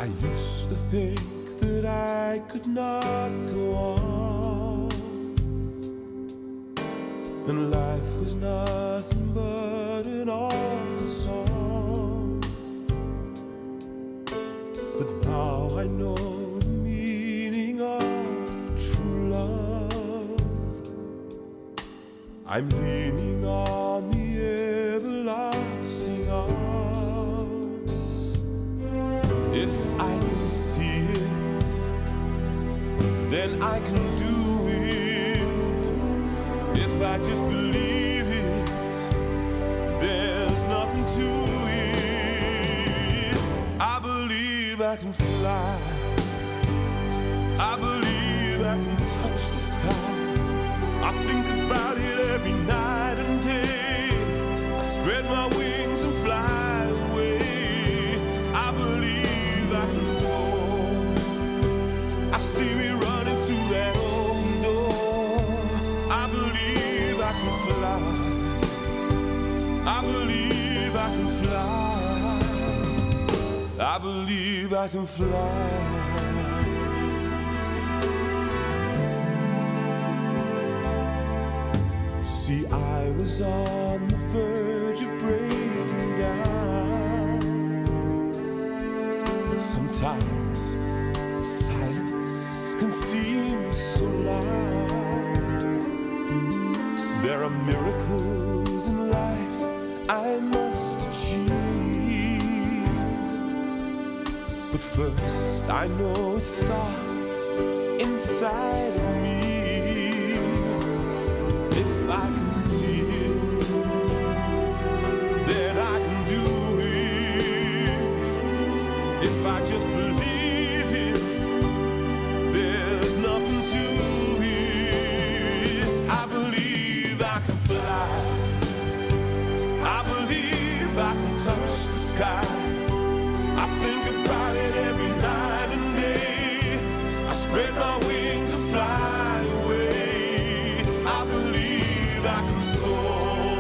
I used to think that I could not go on, and life was nothing but an awful song. But now I know the meaning of true love. I'm leaning on the everlasting arms. If I can see it, then I can do it. If I just believe it, there's nothing to it. I believe I can fly. I believe I can touch the sky. I think about it every night and day. I spread my wings and fly away. I believe I can soar. I see me running through that open door. I believe I can fly. I believe I can fly. I believe I can fly. See, I was on the verge of breaking down. Sometimes silence can seem so loud. There are miracles in life I must achieve. But first I know it starts inside of me. I can see it, then I can do it. If I just believe it, there's nothing to it. I believe I can fly. I believe I can touch the sky. I think about it every night and day. I spread my wings and fly away. I believe I can soar.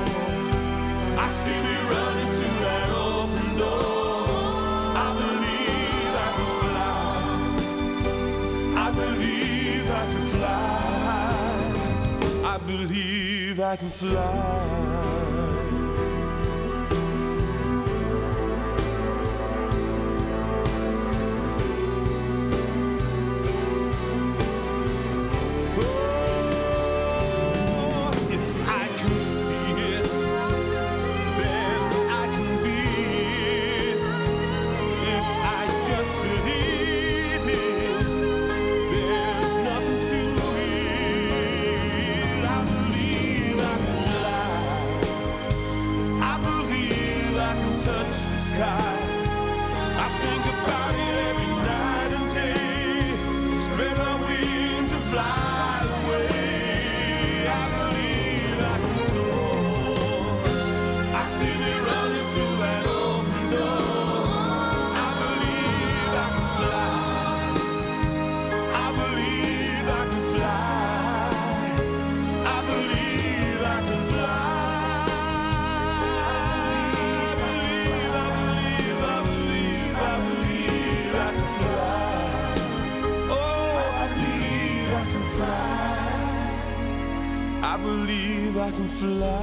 I see me running through that open door. I believe I can fly. I believe I can fly. I believe I can fly. I think about it every night and day. Spread my wings and fly away. I believe I can soar. I see me running through that open door. I believe I can fly. I believe I can fly. I believe I can fly. I believe I can fly.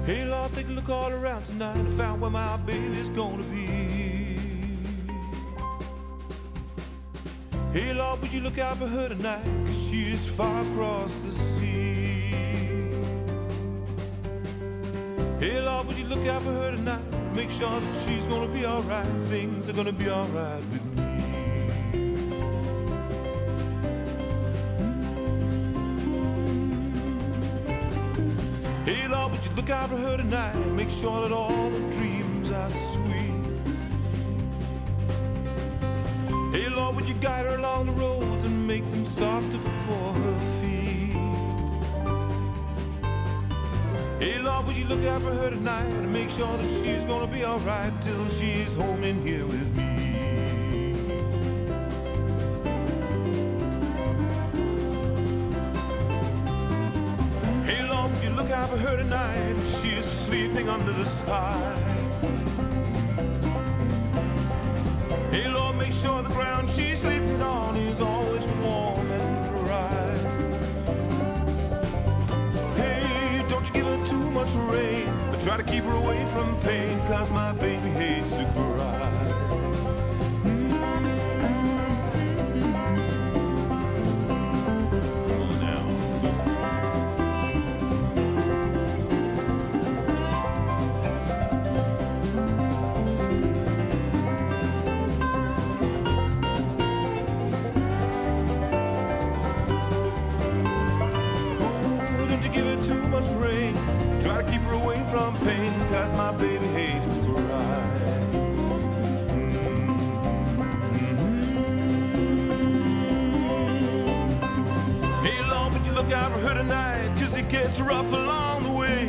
Hey Lord, take a look all around tonight and find where my baby's gonna be. Hey Lord, would you look out for her tonight, 'cause she is far across the sea. Hey Lord, would you look out for her tonight, make sure that she's gonna be alright, things are gonna be alright with me. would you look out for her tonight? Make sure that all her dreams are sweet. Hey, Lord, would you guide her along the roads and make them softer for her feet? Hey, Lord, would you look out for her tonight and make sure that she's gonna be alright till she's home in here with me? Hey, Lord, would you look out for her tonight? She is sleeping under the sky. Hey, Lord, make sure the ground she's sleeping on is always warm and dry. Hey, don't you give her too much rain, but try to keep her away from pain, 'cause my baby hates to cry. Rain. Try to keep her away from pain, 'cause my baby hates to cry. Hey, Lord, would you look out for her tonight, 'cause it gets rough along the way.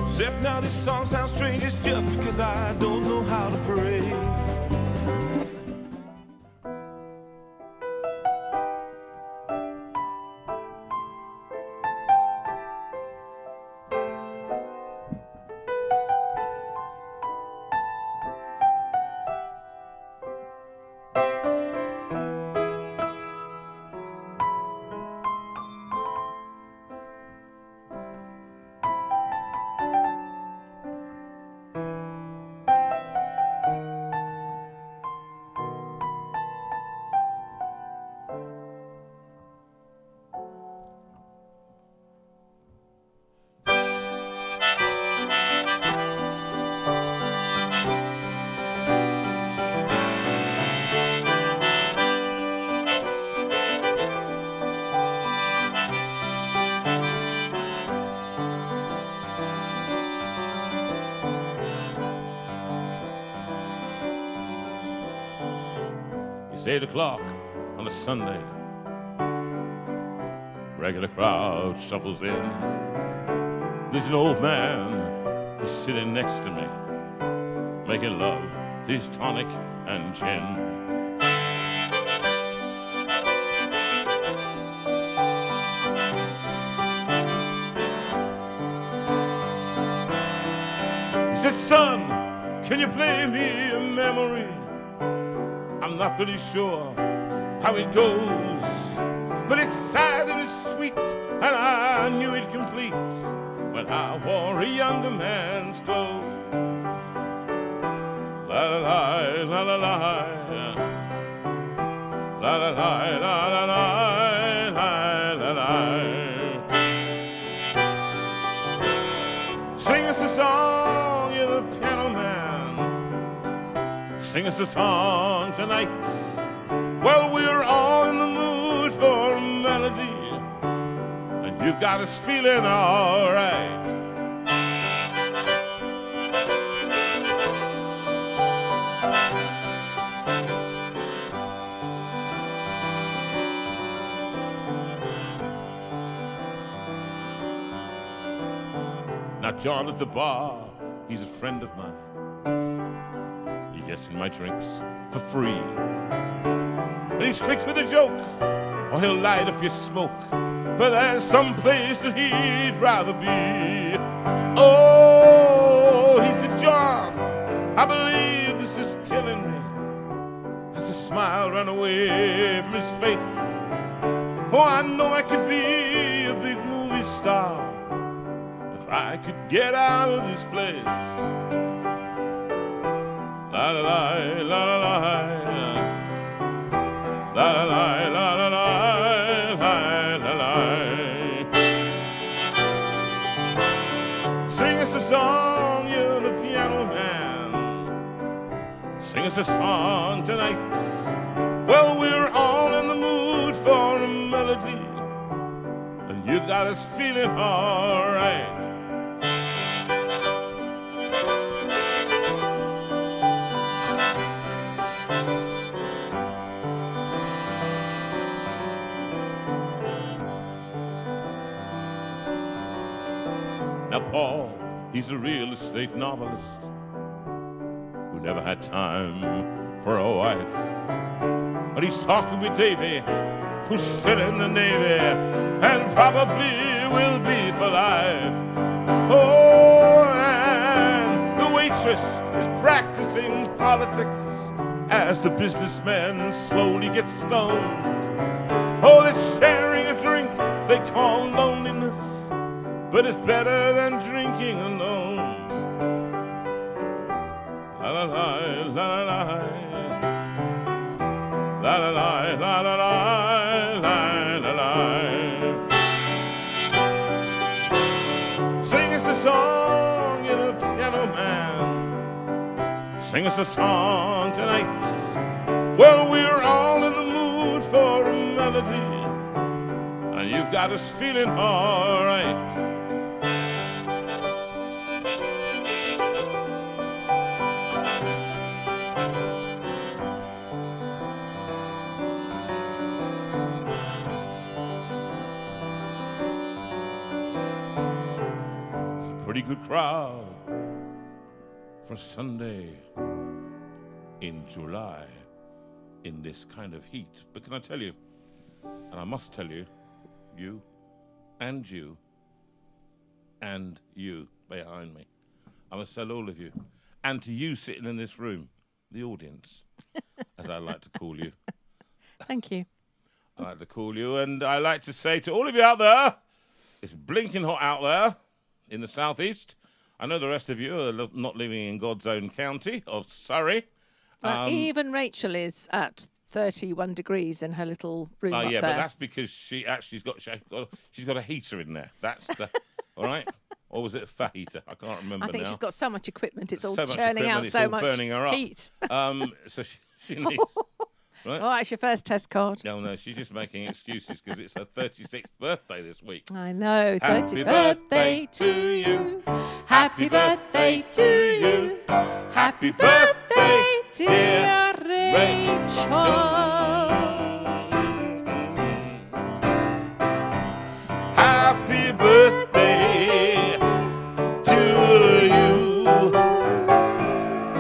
Except now this song sounds strange, it's just because I don't know how to pray. It's 8 o'clock on a Sunday. Regular crowd shuffles in. There's an old man who's sitting next to me, making love to his tonic and gin. He said, "Son, can you play me a memory? I'm not really sure how it goes, but it's sad and it's sweet, and I knew it complete when I wore a younger man's clothes. La la la la la la, la la la la la la la la. Sing us a song, you're the piano man. Sing us a song tonight. Well, we're all in the mood for a melody, and you've got us feeling all right. Now, John at the bar, he's a friend of mine. He gets me my drinks for free. And he's quick with a joke, or he'll light up your smoke. But there's some place that he'd rather be. Oh, he said, "John, I believe this is killing me." As a smile ran away from his face. Oh, I know I could be a big movie star if I could get out of this place. La la la la la la. La la la la la la la la. Sing us a song, you're the piano man. Sing us a song tonight. Well, we're all in the mood for a melody, and You've got us feeling alright. Now Paul, he's a real estate novelist who never had time for a wife. But he's talking with Davy, who's still in the Navy and probably will be for life. Oh, and the waitress is practicing politics as the businessmen slowly get stoned. Oh, they're sharing a drink they call loneliness, but it's better than drinking alone. La la la la la la la la la la la la la. Sing us a song, you know, piano man. Sing us a song tonight. Well, we're all in the mood for a melody, and you've got us feeling all right. Pretty good crowd for Sunday in July in this kind of heat. But can I tell you, and I must tell you, you and you and you behind me, I must tell all of you, and to you sitting in this room, the audience, as I like to call you. Thank you. I like to call you, and I like to say to all of you out there, it's blinking hot out there in the southeast. I know the rest of you are not living in God's own county of Surrey. Even Rachel is at 31 degrees in her little room up yeah, there. but that's because she's got a heater in there. That's the all right. Or was it a fat heater? I can't remember now. I think she's got so much equipment; it's all so much churning out it's so all much burning her up. heat. So she needs. Right? Oh, that's your first test card. No, she's just making excuses because it's her 36th birthday this week. I know. Happy 30th birthday to you. Happy birthday to you. Happy birthday, dear Rachel. Happy birthday to you.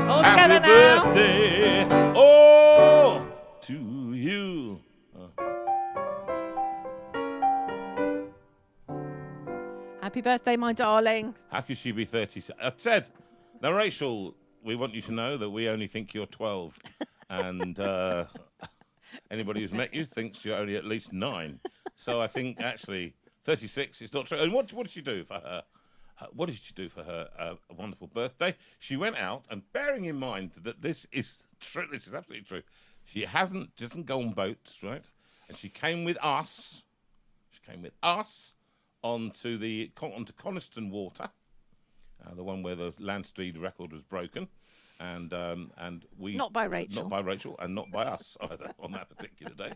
All together now. Happy birthday, oh, to you. Happy birthday, my darling. How could she be 30? I said, now, Rachel, we want you to know that we only think you're 12. And anybody who's met you thinks you're only at least 9. So I think, actually, 36 is not true. And what did she do for her? What did she do for her wonderful birthday? She went out, and bearing in mind that this is true, this is absolutely true, she doesn't go on boats, right? And she came with us. She came with us onto Coniston Water, the one where the land speed record was broken, and we Not by Rachel, and not by us either on that particular day.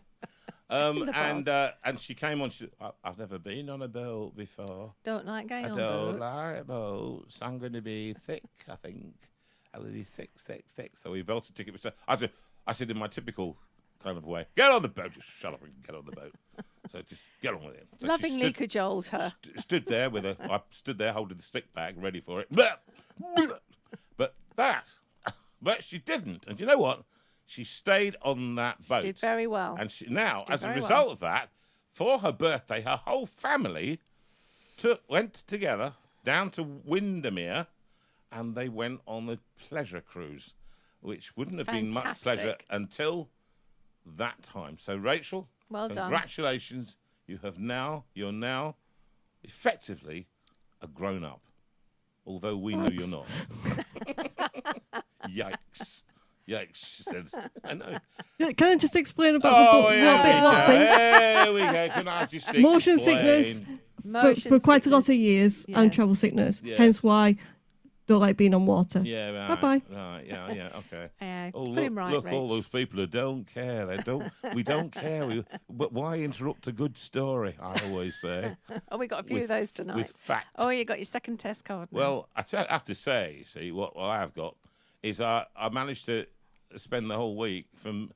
And she came on. I've never been on a boat before. Don't like going on don't boats. like boats. I'm going to be thick, I think. I will be thick. So we built a ticket. I said in my typical kind of way, get on the boat. Just shut up and get on the boat. So just get on with it. So Lovingly cajoled her. Stood there I stood there holding the stick bag, ready for it. But she didn't. And you know what? She stayed on that boat. She did very well. And now, as a result of that, for her birthday, her whole family went together down to Windermere, and they went on a pleasure cruise, which wouldn't have been much pleasure until that time. So, Rachel, well done. Congratulations. You're now effectively a grown-up, although we know you're not. Yikes. Yikes, she says. I know. Yeah, can I just explain about the book? There we go. Can I just explain? Motion sickness for quite a lot of years, yes. and travel sickness. Yes. Hence why don't like being on water. Yeah, right. Bye-bye. Right, yeah, okay. Yeah, Oh, put him right, look, all Rach. those people who don't care. We don't care. But why interrupt a good story, I always say. Oh, we got a few of those tonight. With fact. Oh, you got your second test card now. Well, I have to say, see, what I have got is I managed to spend the whole week from...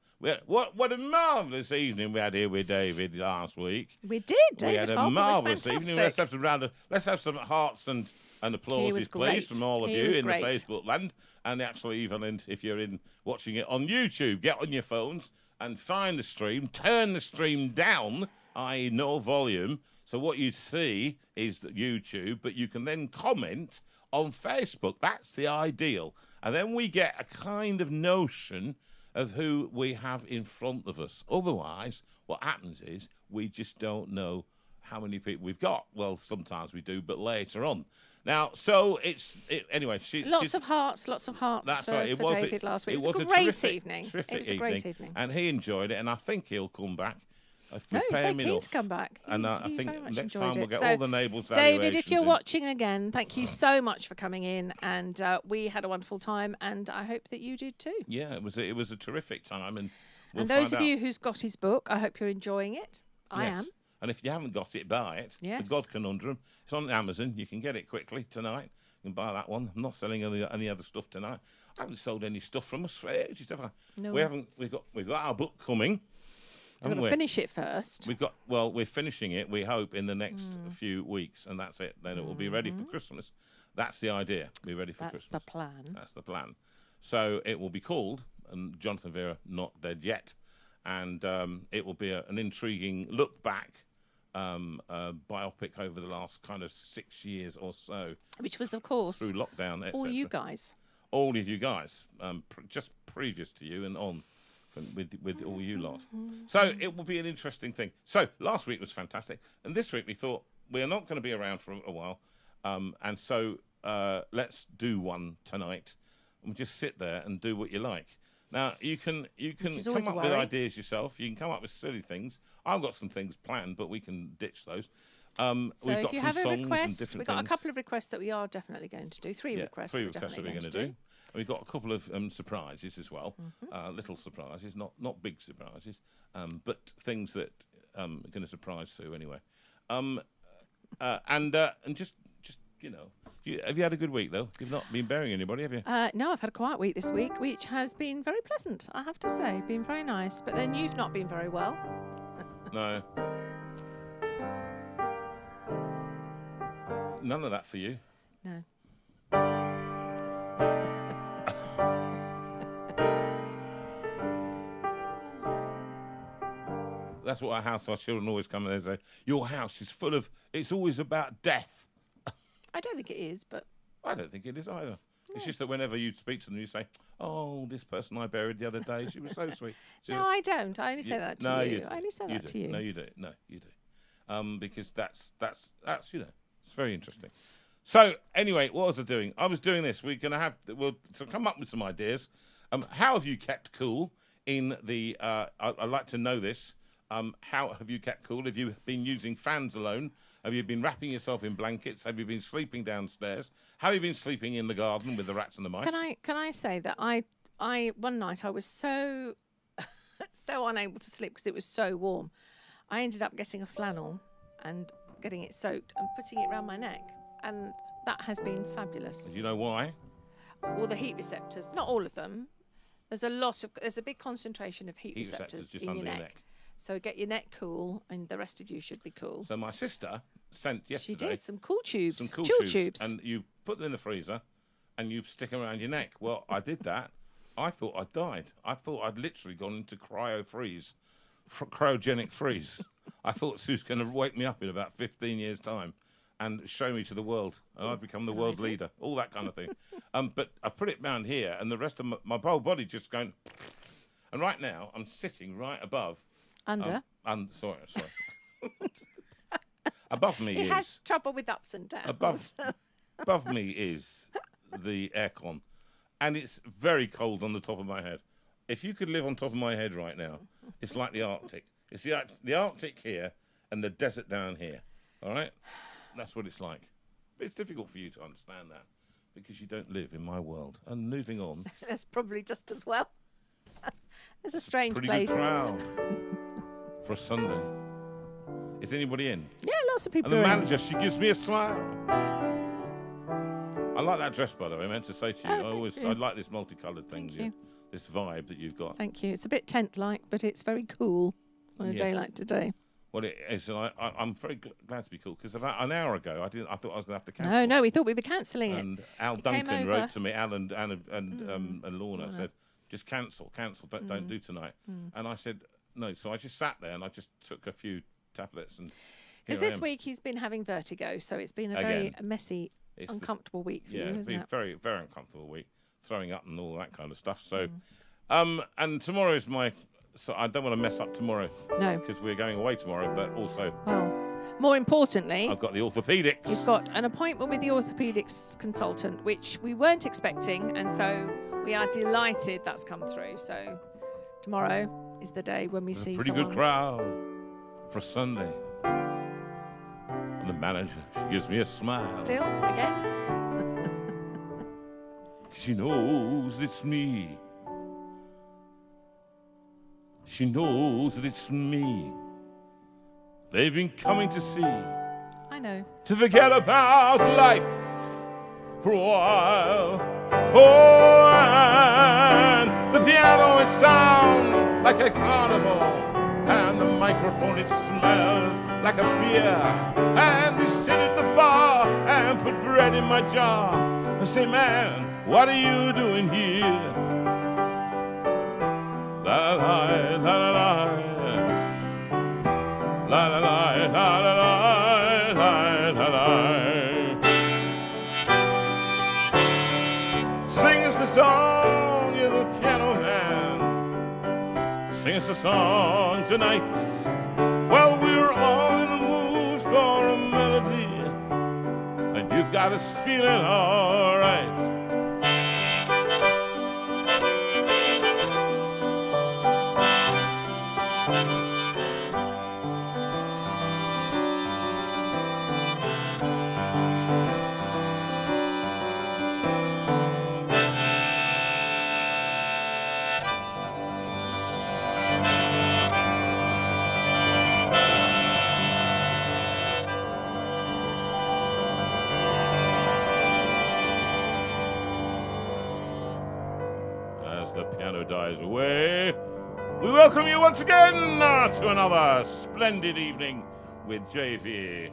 What a marvellous evening we had here with David last week. We did, David. We had a Harper was marvellous fantastic. evening. Let's have some hearts and applauses, was please, great. from all of He you was in great. the Facebook land. And actually, even if you're watching it on YouTube, get on your phones and find the stream, turn the stream down, i.e. no volume. So what you see is the YouTube, but you can then comment on Facebook. That's the ideal. And then we get a kind of notion of who we have in front of us. Otherwise, what happens is we just don't know how many people we've got. Well, sometimes we do, but later on. Now, so anyway. Lots of hearts That's for, right. for David last week. It was a great evening. It was a great evening. And he enjoyed it, and I think he'll come back. No, he's very keen to come back. And I He think very much next enjoyed time we'll it. get So, all the neighbours' David, if you're valuations in. watching again, thank you so much for coming in, and we had a wonderful time, and I hope that you did too. Yeah, it was a terrific time, and we'll and those find of you out. who's got his book, I hope you're enjoying it. I Yes. am. And if you haven't got it, buy it. Yes. The God Conundrum. It's on Amazon. You can get it quickly tonight. You can buy that one. I'm not selling any other stuff tonight. I haven't sold any stuff from us for ages, have I? No. We haven't. We've got our book coming. We've got haven't to we? finish it first. We're finishing it, we hope, in the next few weeks, and that's it. Then it will be ready for Christmas. That's the idea. Be ready for That's Christmas. the plan. That's the plan. So it will be called, and Jonathan Veira, Not Dead Yet. And it will be an intriguing look back biopic over the last kind of 6 years or so Which was, of course, through lockdown, etc. all you guys. All of you guys, just previous to you and on. With all you lot. So it will be an interesting thing. So last week was fantastic. And this week we thought we're not going to be around for a while. And so let's do one tonight. And just sit there and do what you like. Now, you can is come always a up with worry. ideas yourself. You can come up with silly things. I've got some things planned, but we can ditch those. So we've got if you some have a songs and request, different we've got a things. couple of requests that we are definitely going to do. Three requests three we're requests that definitely we're going going to do. We've got a couple of surprises as well, little surprises, not big surprises, but things that are going to surprise Sue anyway. And just have you had a good week though? You've not been burying anybody, have you? No, I've had a quiet week this week, which has been very pleasant, I have to say. Been very nice. But then you've not been very well. No. None of that for you. No. That's what our children always come in and say. Your house is full of. It's always about death. I don't think it is, but I don't think it is either. It's just that whenever you speak to them, you say, "Oh, this person I buried the other day, she was so sweet." no, I don't. I only say that to you. I only say that to you. No, you do. No, you do. Because that's it's very interesting. So anyway, what was I doing? I was doing this. We'll come up with some ideas. How have you kept cool in the? I'd like to know this. How have you kept cool? Have you been using fans alone? Have you been wrapping yourself in blankets? Have you been sleeping downstairs? Have you been sleeping in the garden with the rats and the mice? Can I say that I one night I was so so unable to sleep because it was so warm. I ended up getting a flannel and getting it soaked and putting it around my neck, and that has been fabulous. Do you know why? All the heat receptors, not all of them. There's a big concentration of heat receptors just in under your neck. So get your neck cool, and the rest of you should be cool. So my sister sent yesterday. She did some cool tubes, some cool chill tubes. and you put them in the freezer, and you stick them around your neck. Well, I did that. I thought I'd died. I thought I'd literally gone into cryogenic freeze. I thought Sue's going to wake me up in about 15 years' time and show me to the world, and I'd become the world leader, all that kind of thing. But I put it down here, and the rest of my whole body just going. And right now, I'm sitting right above. Under. Sorry. Above me He is. has trouble with ups and downs. Above me is the aircon, and it's very cold on the top of my head. If you could live on top of my head right now, it's like the Arctic. It's the Arctic here and the desert down here. All right, that's what it's like. But it's difficult for you to understand that. because you don't live in my world. And moving on. That's probably just as well. It's a strange Pretty place. good crowd for a Sunday. Is anybody in? Yeah, lots of people And the are in. manager, she gives me a smile. I like that dress, by the way. I meant to say to you, I like this multicoloured thing, Thank you. this vibe that you've got. Thank you. It's a bit tent-like, but it's very cool on a day Yes. like today. Well, it is, and I'm very glad to be cool because about an hour ago, I thought I was going to have to cancel. No, we thought we were cancelling it. And Al It came Duncan over. wrote to me, Al and Lorna said, just cancel, don't do tonight. And I said, no. So I just sat there and I just took a few tablets. And Because here I this am. week he's been having vertigo, so it's been a very Again. messy, It's uncomfortable week for yeah, you, it's isn't been it? very, very uncomfortable week, throwing up and all that kind of stuff. So, and tomorrow is so I don't want to mess up tomorrow No. because we're going away tomorrow, but also Well, more importantly, I've got the orthopaedics. he's got an appointment with the orthopaedics consultant, which we weren't expecting, and so we are delighted that's come through. So tomorrow is the day when we see Pretty someone. good crowd for a Sunday. And the manager, she gives me a smile. Still, again? She knows it's me. She knows that it's me. They've been coming to see, I know. to forget about life for a while. Oh, and the piano, it sounds like a carnival, and the microphone, it smells like a beer. And we sit at the bar and put bread in my jar and say, man, what are you doing here? La la la la la la la la la la la la la. Sing us the song, you're the piano man. Sing us a song tonight. Well, we're all in the mood for a melody, and you've got us feeling all right. As the piano dies away, we welcome you once again to another splendid evening with JV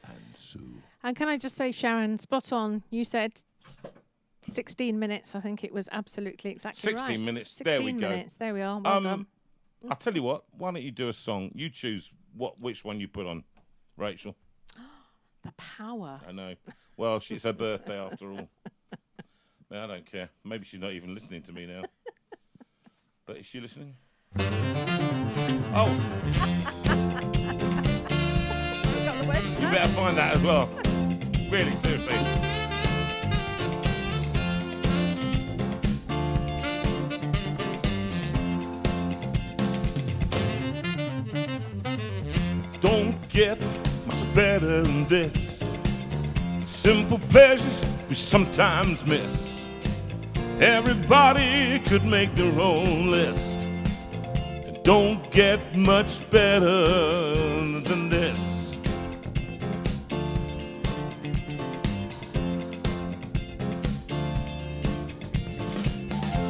and Sue. And can I just say, Sharon, spot on. You said 16 minutes. I think it was absolutely exactly 16 right. minutes. 16 There we go. minutes. There we are. Well done. I'll tell you what, why don't you do a song? You choose which one you put on, Rachel. The power. I know. Well, it's her birthday after all. No, I don't care. Maybe she's not even listening to me now. But is she listening? Oh, Got the worst you one. better find that as well. Really, seriously. Don't get much better than this. Simple pleasures we sometimes miss. Everybody could make their own list. It don't get much better than this.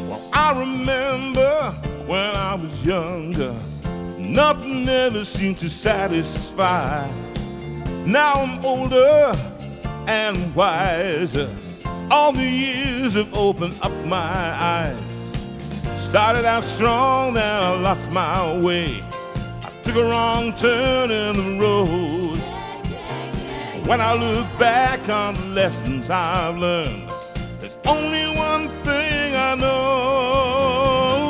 Well, I remember when I was younger, nothing ever seemed to satisfy. Now I'm older and wiser. All the years have opened up my eyes. Started out strong, then I lost my way. I took a wrong turn in the road. When I look back on the lessons I've learned, there's only one thing I know.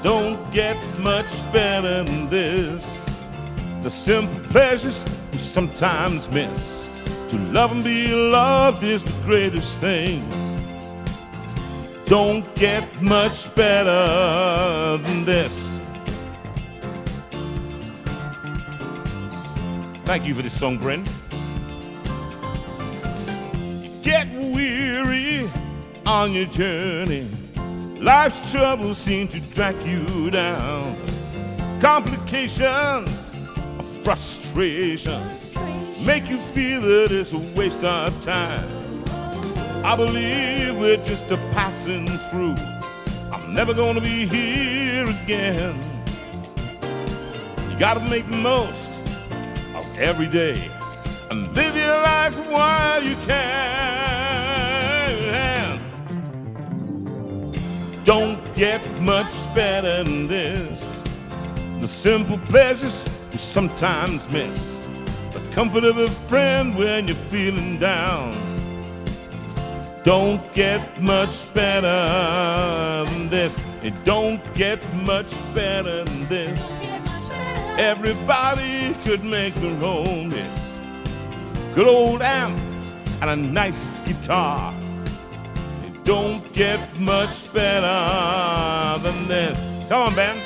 Don't get much better than this. The simple pleasures we sometimes miss. To love and be loved is the greatest thing. Don't get much better than this. Thank you for this song, Bryn. You on your journey. Life's troubles seem to drag you down. Complications, frustrations make you feel that it's a waste of time. I believe we're just a passing through. I'm never gonna be here again. You gotta make the most of every day and live your life while you can. Don't get much better than this. The simple pleasures you sometimes miss. The comfort of a friend when you're feeling down. Don't get much better than this. It don't get much better than this. Everybody could make their own list. Good old amp and a nice guitar. It don't get much better than this. Come on, Ben.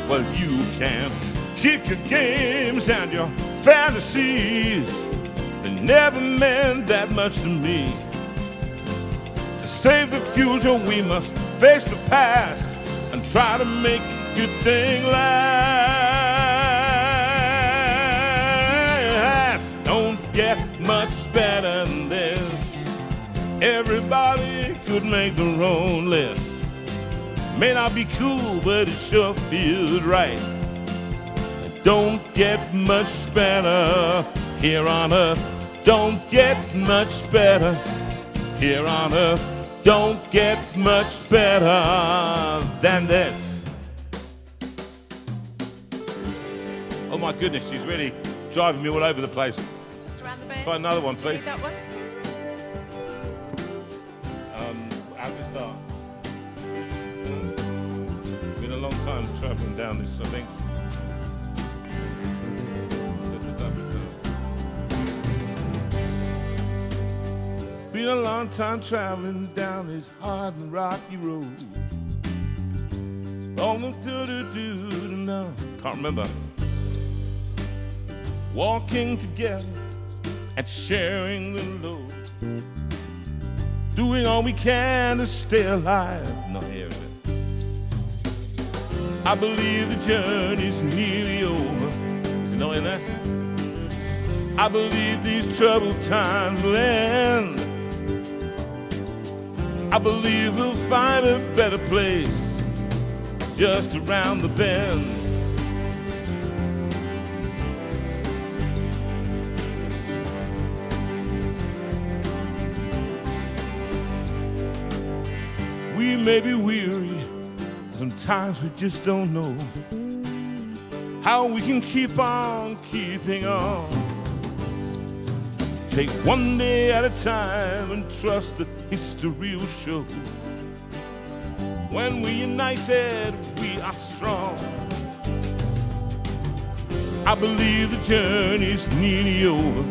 Well, you can keep your games and your fantasies. They never meant that much to me. To save the future, we must face the past and try to make a good thing last. Don't get much better than this. Everybody could make their own list. May not be cool, but it sure feels right. Don't get much better here on earth. Don't get much better here on earth. Don't get much better than this. Oh my goodness, she's really driving me all over the place. Just around the bend. Find another one, Do you please. need that one? How to start? Been a long time traveling down this, I think. Been a long time traveling down this hard and rocky road. No, can't remember. Walking together and sharing the load. Doing all we can to stay alive. No, here it is. I believe the journey's nearly over. Is it not in there? I believe these troubled times will end. I believe we'll find a better place just around the bend. We may be weary, sometimes we just don't know how we can keep on keeping on. Take one day at a time and trust that history will show. When we're united, we are strong. I believe the journey's nearly over.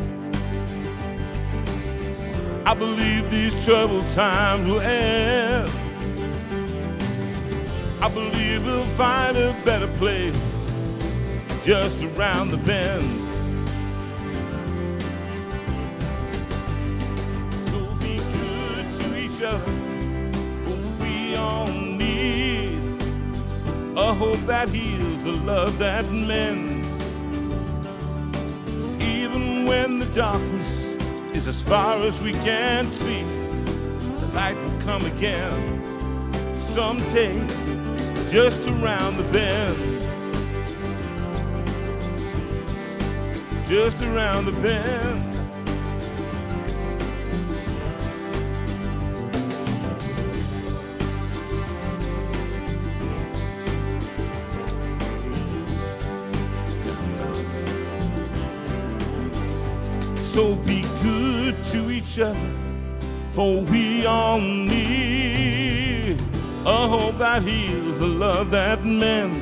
I believe these troubled times will end. I believe we'll find a better place just around the bend. So be good to each other. We all need a hope that heals, a love that mends. Even when the darkness is as far as we can see, the light will come again someday, just around the bend. Just around the bend. So be good to each other, for we all need a hope that heals, a love that mends.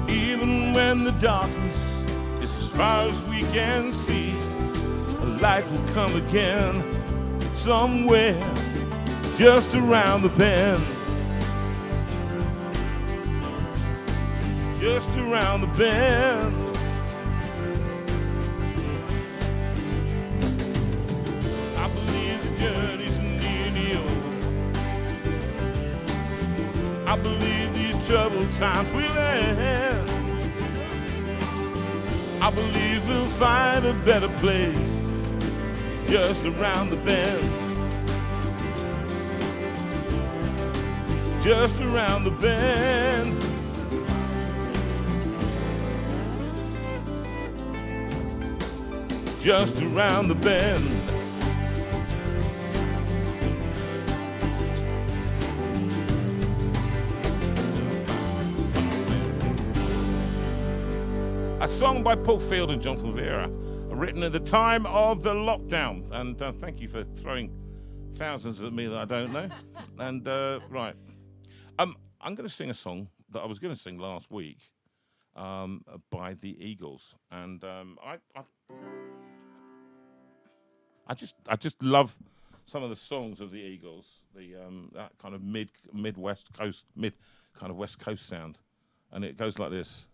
Even when the darkness is as far as we can see, a light will come again somewhere, just around the bend. Just around the bend. I believe the journey's nearly over. I believe these troubled times will end. I believe we'll find a better place just around the bend. Just around the bend. Just around the bend. A song by Paul Field and Jonathan Veira, written at the time of the lockdown. And thank you for throwing thousands at me that I don't know. And right, I'm going to sing a song that I was going to sing last week by the Eagles, and I just love some of the songs of the Eagles, that kind of West Coast sound, and it goes like this.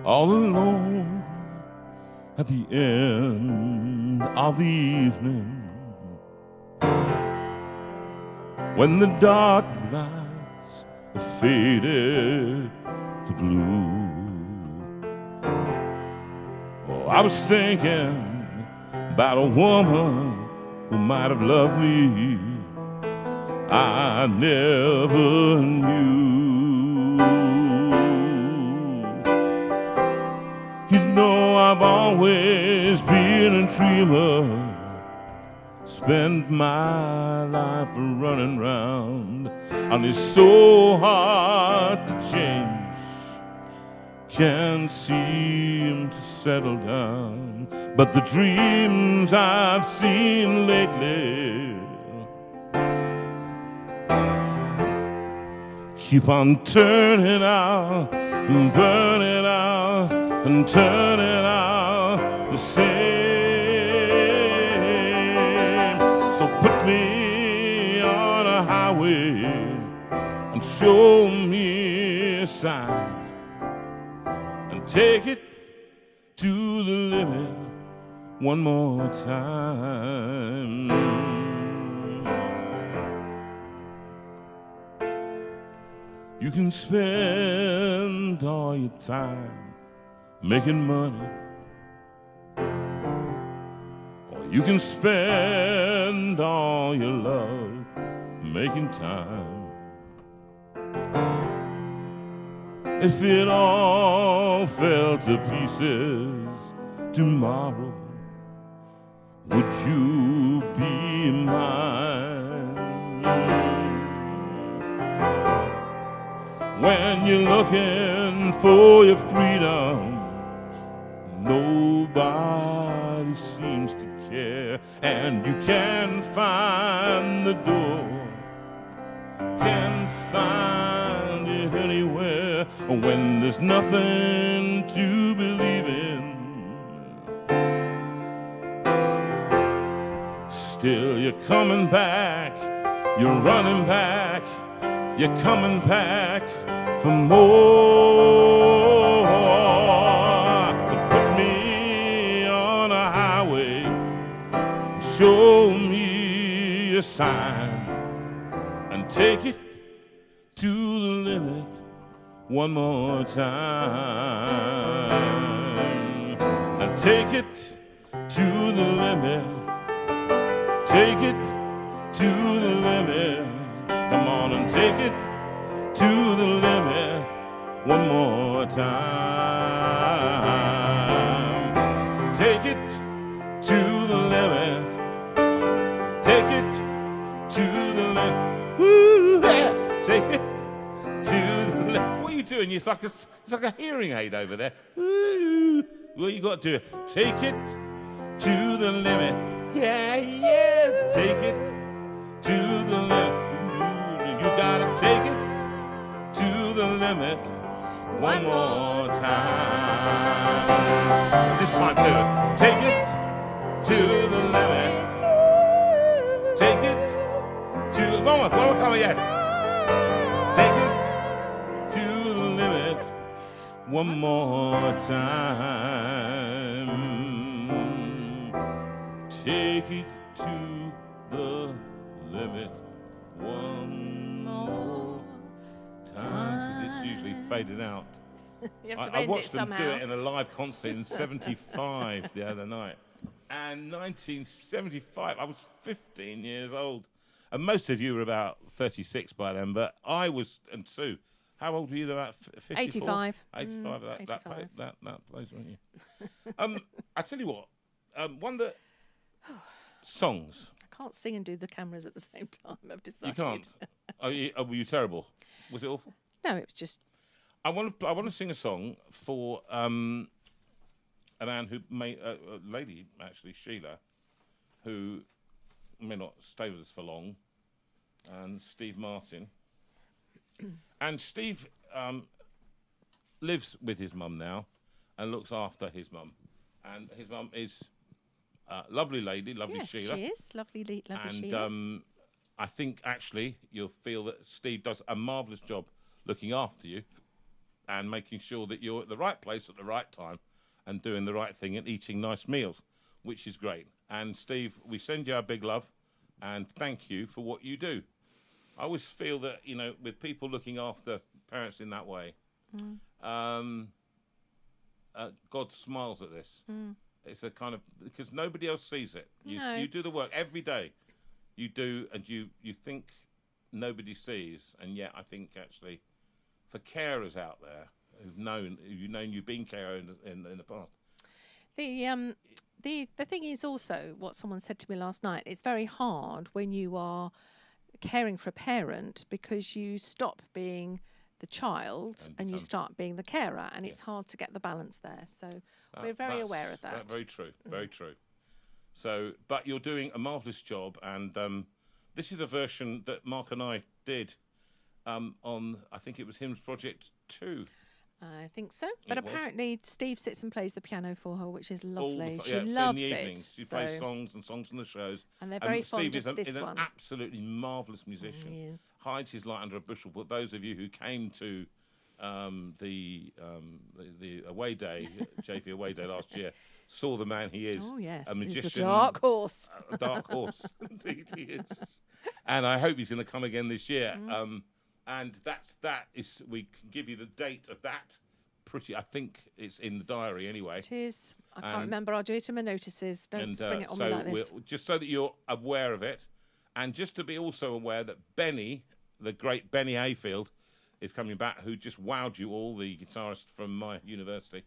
All alone at the end of the evening, when the dark lights have faded to blue. Oh, I was thinking about a woman who might have loved me I never knew. You know I've always been a dreamer, spent my life running round, and it's so hard to change, can't seem to settle down. But the dreams I've seen lately keep on turning out and burning out and turning out the same. So put me on a highway and show me a sign, and take it to the limit one more time. You can spend all your time making money, or you can spend all your love making time. If it all fell to pieces tomorrow, would you be mine? When you're looking for your freedom, nobody seems to care, and you can't find the door, can't find it anywhere. When there's nothing to believe in, still you're coming back, you're running back, you're coming back for more. So put me on a highway, show me a sign, and take it to the limit one more time. And take it to the limit, take it to the limit. Come on and take it to the limit one more time. Take it to the limit. Take it to the limit. Woo, yeah. Take it to the limit. What are you doing? It's like a hearing aid over there. Woo. Well, you got to do it. Take it to the limit. Yeah, yeah. Take it to the limit. You gotta take it to the limit one more time. This time too. Take it to the limit. Take it to one more time, yes. Take it to the limit one more time. Take it to the limit one more time. Because it's usually faded out. You have to I bend watched it them somehow. do it in a live concert in 75 the other night. And 1975, I was 15 years old. And most of you were about 36 by then, but I was, and Sue, how old were you? About 54? 85. 85, 85. that place, weren't you? I tell you what, one of the songs. I can't sing and do the cameras at the same time, I've decided. You can't. Were you terrible? Was it awful? No, it was just... I want to sing a song for a man who made a lady actually, Sheila, who may not stay with us for long, and Steve Martin. And Steve lives with his mum now, and looks after his mum, and his mum is a lovely lady, lovely yes, Sheila. she is lovely, lovely And Sheila. I think actually you'll feel that Steve does a marvellous job looking after you and making sure that you're at the right place at the right time and doing the right thing and eating nice meals, which is great. And Steve, we send you our big love and thank you for what you do. I always feel that, you know, with people looking after parents in that way, God smiles at this. It's a kind of, because nobody else sees it. You do the work every day. You do, and you think nobody sees, and yet I think actually for carers out there who've known you've been carer in the past. The thing is also what someone said to me last night. It's very hard when you are caring for a parent because you stop being the child and you start being the carer, and it's hard to get the balance there. So we're very aware of that. Very true, very true. So, but you're doing a marvellous job, and this is a version that Mark and I did on, I think it was Hymns Project 2. I think so. But apparently Steve sits and plays the piano for her, which is lovely. She in loves the it. evenings. She plays songs from the shows. And they're very fond Steve of this is one. an absolutely marvellous musician. He is. Hides his light under a bushel. But those of you who came to the away day, JV away day last year, saw the man he is. Oh, yes. A magician. He's a dark horse. A dark horse. Indeed he is. And I hope he's going to come again this year. And that is, we can give you the date of that. I think it's in the diary anyway. It is. I can't remember. I'll do it in my notices. Don't spring it on me so like this. Just so that you're aware of it, and just to be also aware that Benny, the great Benny Hayfield, is coming back, who just wowed you all, the guitarist from my university,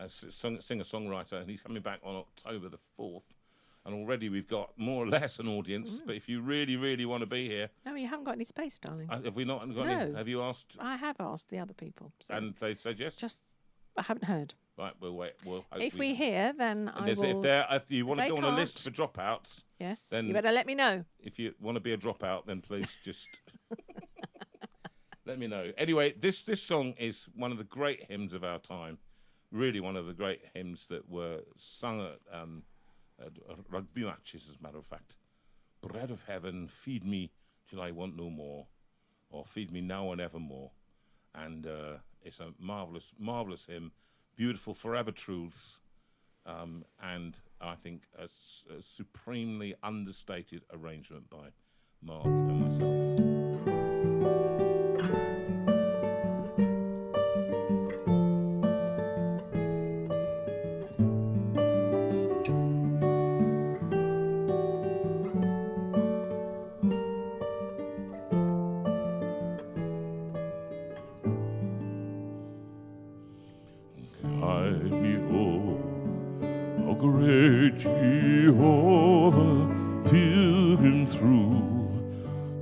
singer-songwriter, and he's coming back on October the 4th. And already we've got more or less an audience, but if you really, really want to be here... No, you haven't got any space, darling. Have we not got any? Have you asked? I have asked the other people. So And they said yes? I haven't heard. Right, we'll wait. If we hear, then I will... If you want to they go on a can't- list for dropouts... Yes, then you better let me know. If you want to be a dropout, then please just... let me know. Anyway, this song is one of the great hymns of our time. Really one of the great hymns that were sung at rugby matches, as a matter of fact. Bread of heaven, feed me till I want no more, or feed me now and evermore. And it's a marvellous, marvellous hymn, beautiful forever truths, and I think a supremely understated arrangement by Mark and myself. Guide me, oh, great Jehovah, pilgrim through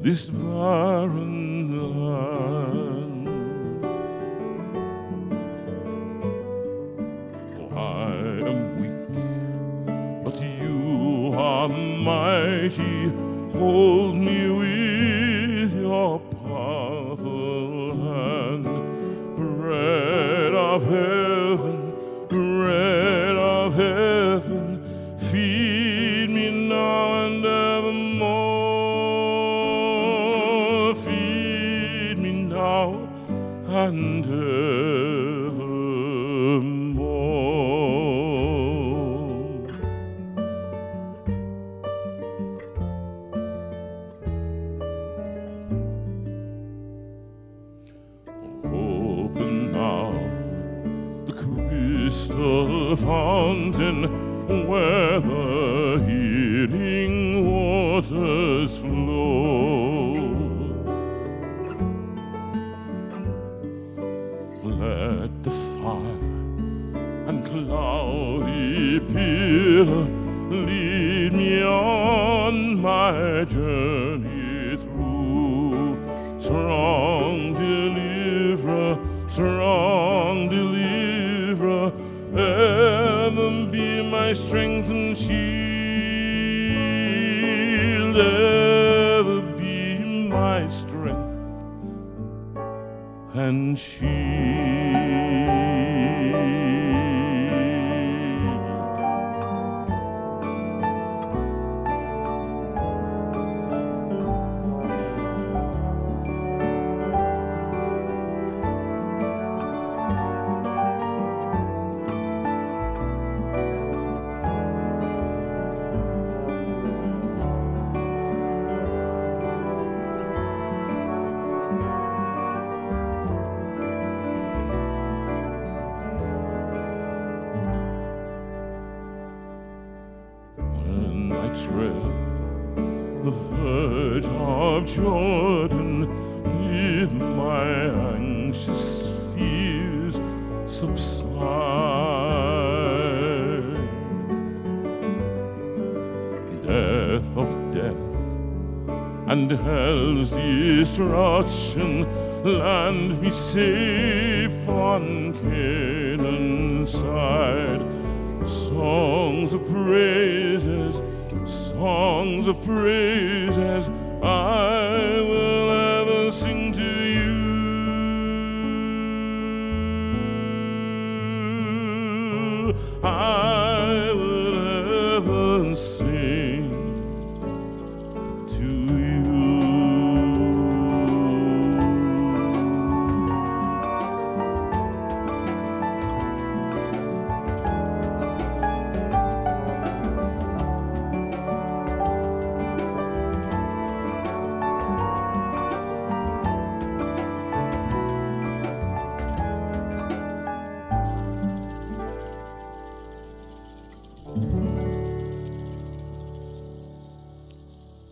this barren land. Oh, I am weak, but you are Almighty, hold me with your powerful hand. Bread of heaven, feed me now and evermore. Feed me now and evermore. Open now the crystal fountain where the healing waters flow. Let the fire and cloudy pillar lead me on my journey through. Strong deliverer, ever be my strength and shield, ever be my strength and shield. When I tread the verge of Jordan, bid my anxious fears subside. Death of death and hell's destruction, land me safe on Canaan's side. Songs of praises, I will ever sing to you. I will ever sing to you.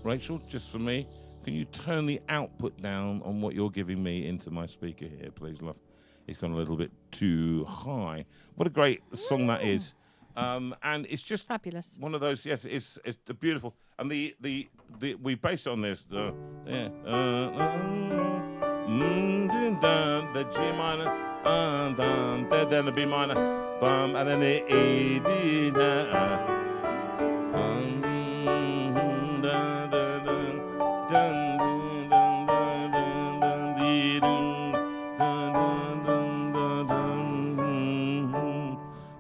Rachel, just for me, can you turn the output down on what you're giving me into my speaker here, please, love? It's gone a little bit too high. What a great song that is. And it's just Fabulous. one of those, yes, it's beautiful. And the we based it on this, the G minor, then the B minor, and then the A, D,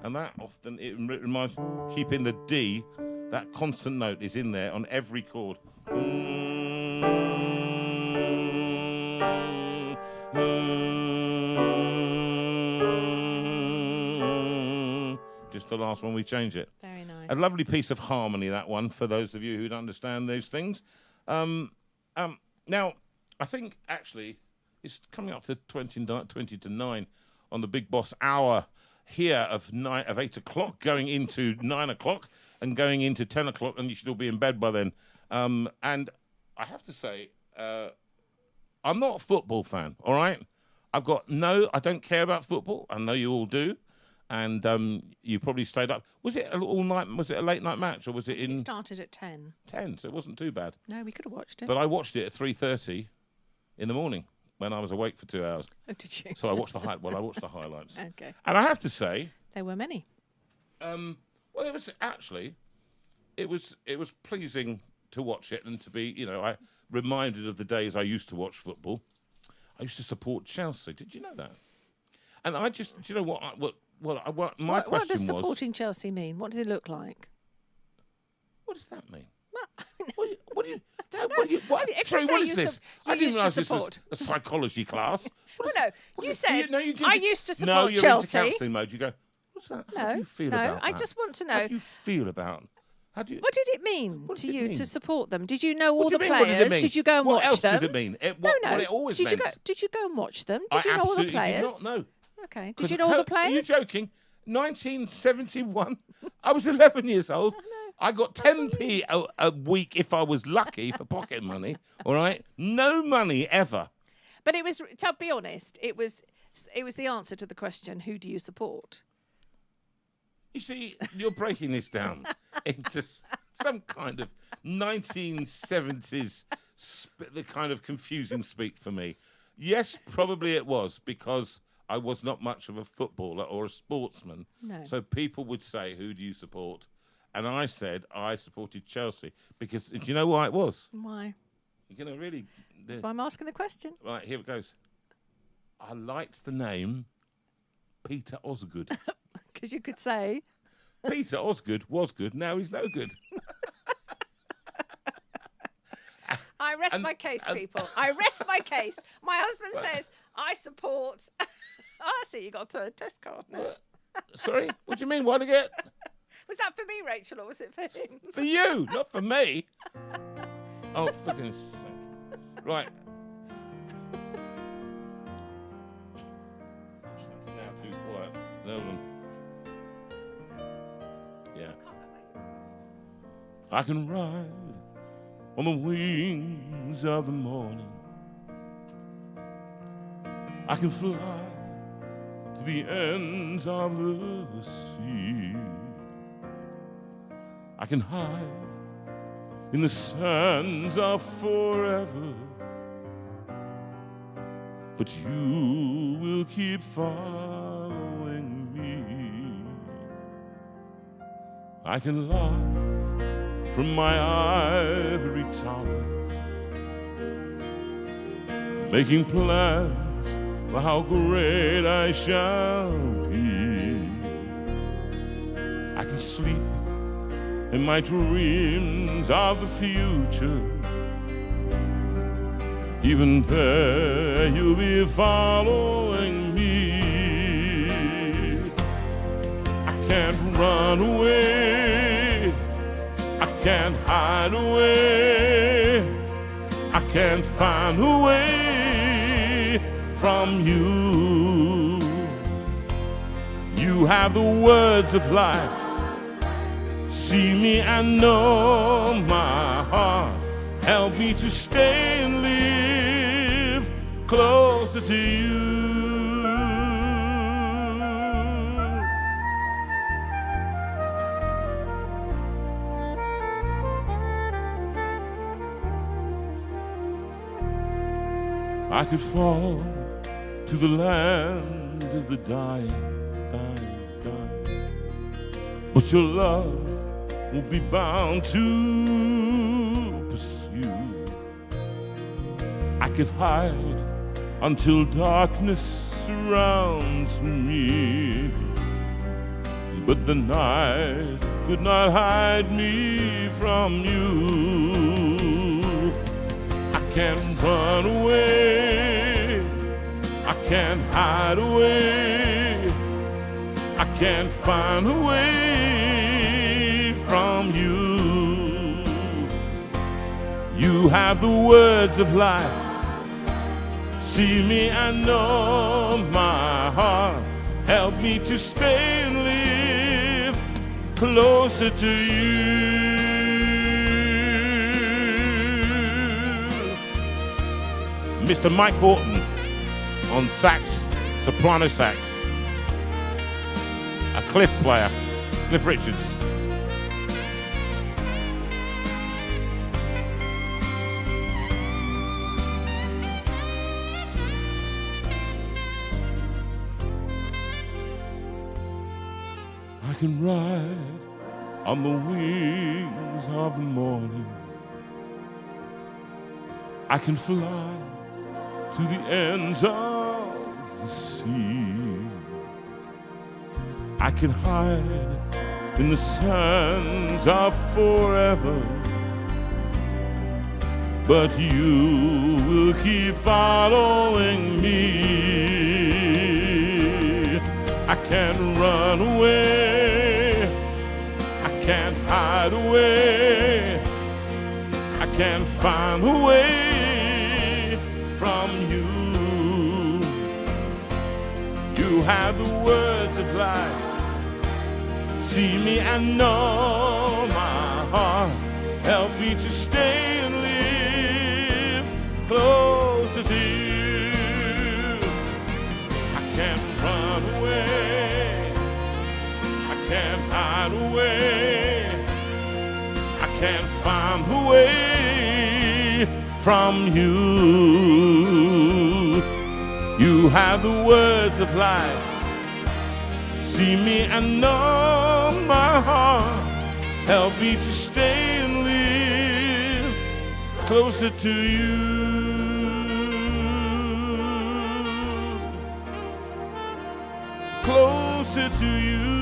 and that often it reminds keeping the D, that constant note is in there on every chord. Just the last one we change it. Very nice. A lovely piece of harmony, that one, for those of you who don't understand those things. Now, I think actually it's coming up to 20 to 9 on the Big Boss Hour here of 8 o'clock, going into 9 o'clock and going into 10 o'clock, and you should all be in bed by then. And I have to say, I'm not a football fan, all right? I don't care about football. I know you all do. And you probably stayed up. Was it all night? Was it a late night match, or was it in? It started at 10. 10, so it wasn't too bad. No, we could have watched it. But I watched it at 3:30 in the morning when I was awake for 2 hours. Oh, did you? So I watched the highlights. Okay. And I have to say, There were many. well, it was pleasing to watch it and to be, I reminded of the days I used to watch football. I used to support Chelsea. Did you know that? And I just, do you know what? My question was. What does supporting Chelsea mean? What does it look like? What does that mean? Well, What do you? If you say what you is this? sup- I you didn't used to realise this was support. a psychology class. You said you I used to No, support you're Chelsea. into counselling mode. You go. What's that? How do you feel about I that? just want to How know. do you feel about? How do you? What did it mean What to did it you mean? to support them? Did you know all What do the you mean, what players? did it mean? you go and what watch else them? did it mean? No. What it always did meant. Did you go and watch them? I Did you know all the absolutely players? did not know. Okay. Did you know all the Are you players? joking? 1971. I was 11 years old. I got 10p a week if I was lucky for pocket money. All right, no money ever. But it was. To be honest, it was the answer to the question: who do you support? You see, you're breaking this down into some kind of 1970s, the kind of confusing speak for me. Yes, probably it was because I was not much of a footballer or a sportsman. No. So people would say, who do you support? And I said I supported Chelsea because, do you know why it was? Why? You're going to really... That's why I'm asking the question. Right, here it goes. I liked the name Peter Osgood. Because you could say. Peter Osgood was good, now he's no good. I rest my case, people. I rest my case. My husband says, I support... I see, you got a third test card now. Sorry? What do you mean? What did I get? Was that for me, Rachel, or was it for him? For you, not for me. Oh, for goodness sake. Right. It's now too quiet. No one. Yeah. I can ride on the wings of the morning. I can fly to the ends of the sea. I can hide in the sands of forever, but you will keep following me. I can laugh from my ivory tower, making plans for how great I shall be. I can sleep in my dreams of the future. Even there you'll be following me. I can't run away, I can't hide away, I can't find a way from you. You have the words of life. See me and know my heart. Help me to stay and live closer to you. I could fall to the land of the dying, but your love will be bound to pursue. I could hide until darkness surrounds me, but the night could not hide me from you. I can't run away, I can't hide away, I can't find a way from you. You have the words of life. See me and know my heart. Help me to stay and live closer to you. Mr. Mike Horton on sax, soprano sax. A Cliff player, Cliff Richards. I can ride on the wings of the morning. I can fly to the ends of the sea. I can hide in the sands of forever, but you will keep following me. I can't run away, I can't hide away, I can't find a way from you. You have the words of life. See me and know my heart. Help me to stay and live closer to you. I can't run away, I can't hide away, I can't find a way from you. You have the words of life. See me and know my heart. Help me to stay and live closer to you. Closer to you.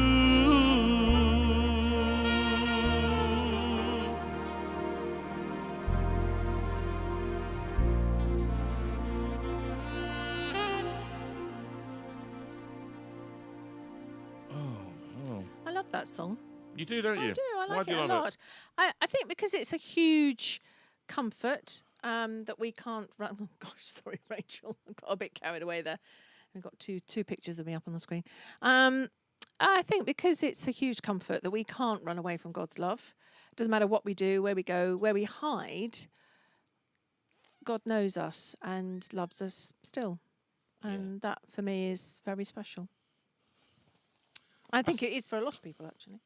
I love that song. You do, don't you? I do. I Why like do it you a love lot. I think because it's a huge comfort that we can't run. Oh, gosh, sorry, Rachel. I got a bit carried away there. I've got two pictures of me up on the screen. I think because it's a huge comfort that we can't run away from God's love. It doesn't matter what we do, where we go, where we hide. God knows us and loves us still. And that, for me, is very special. I think it is for a lot of people, actually.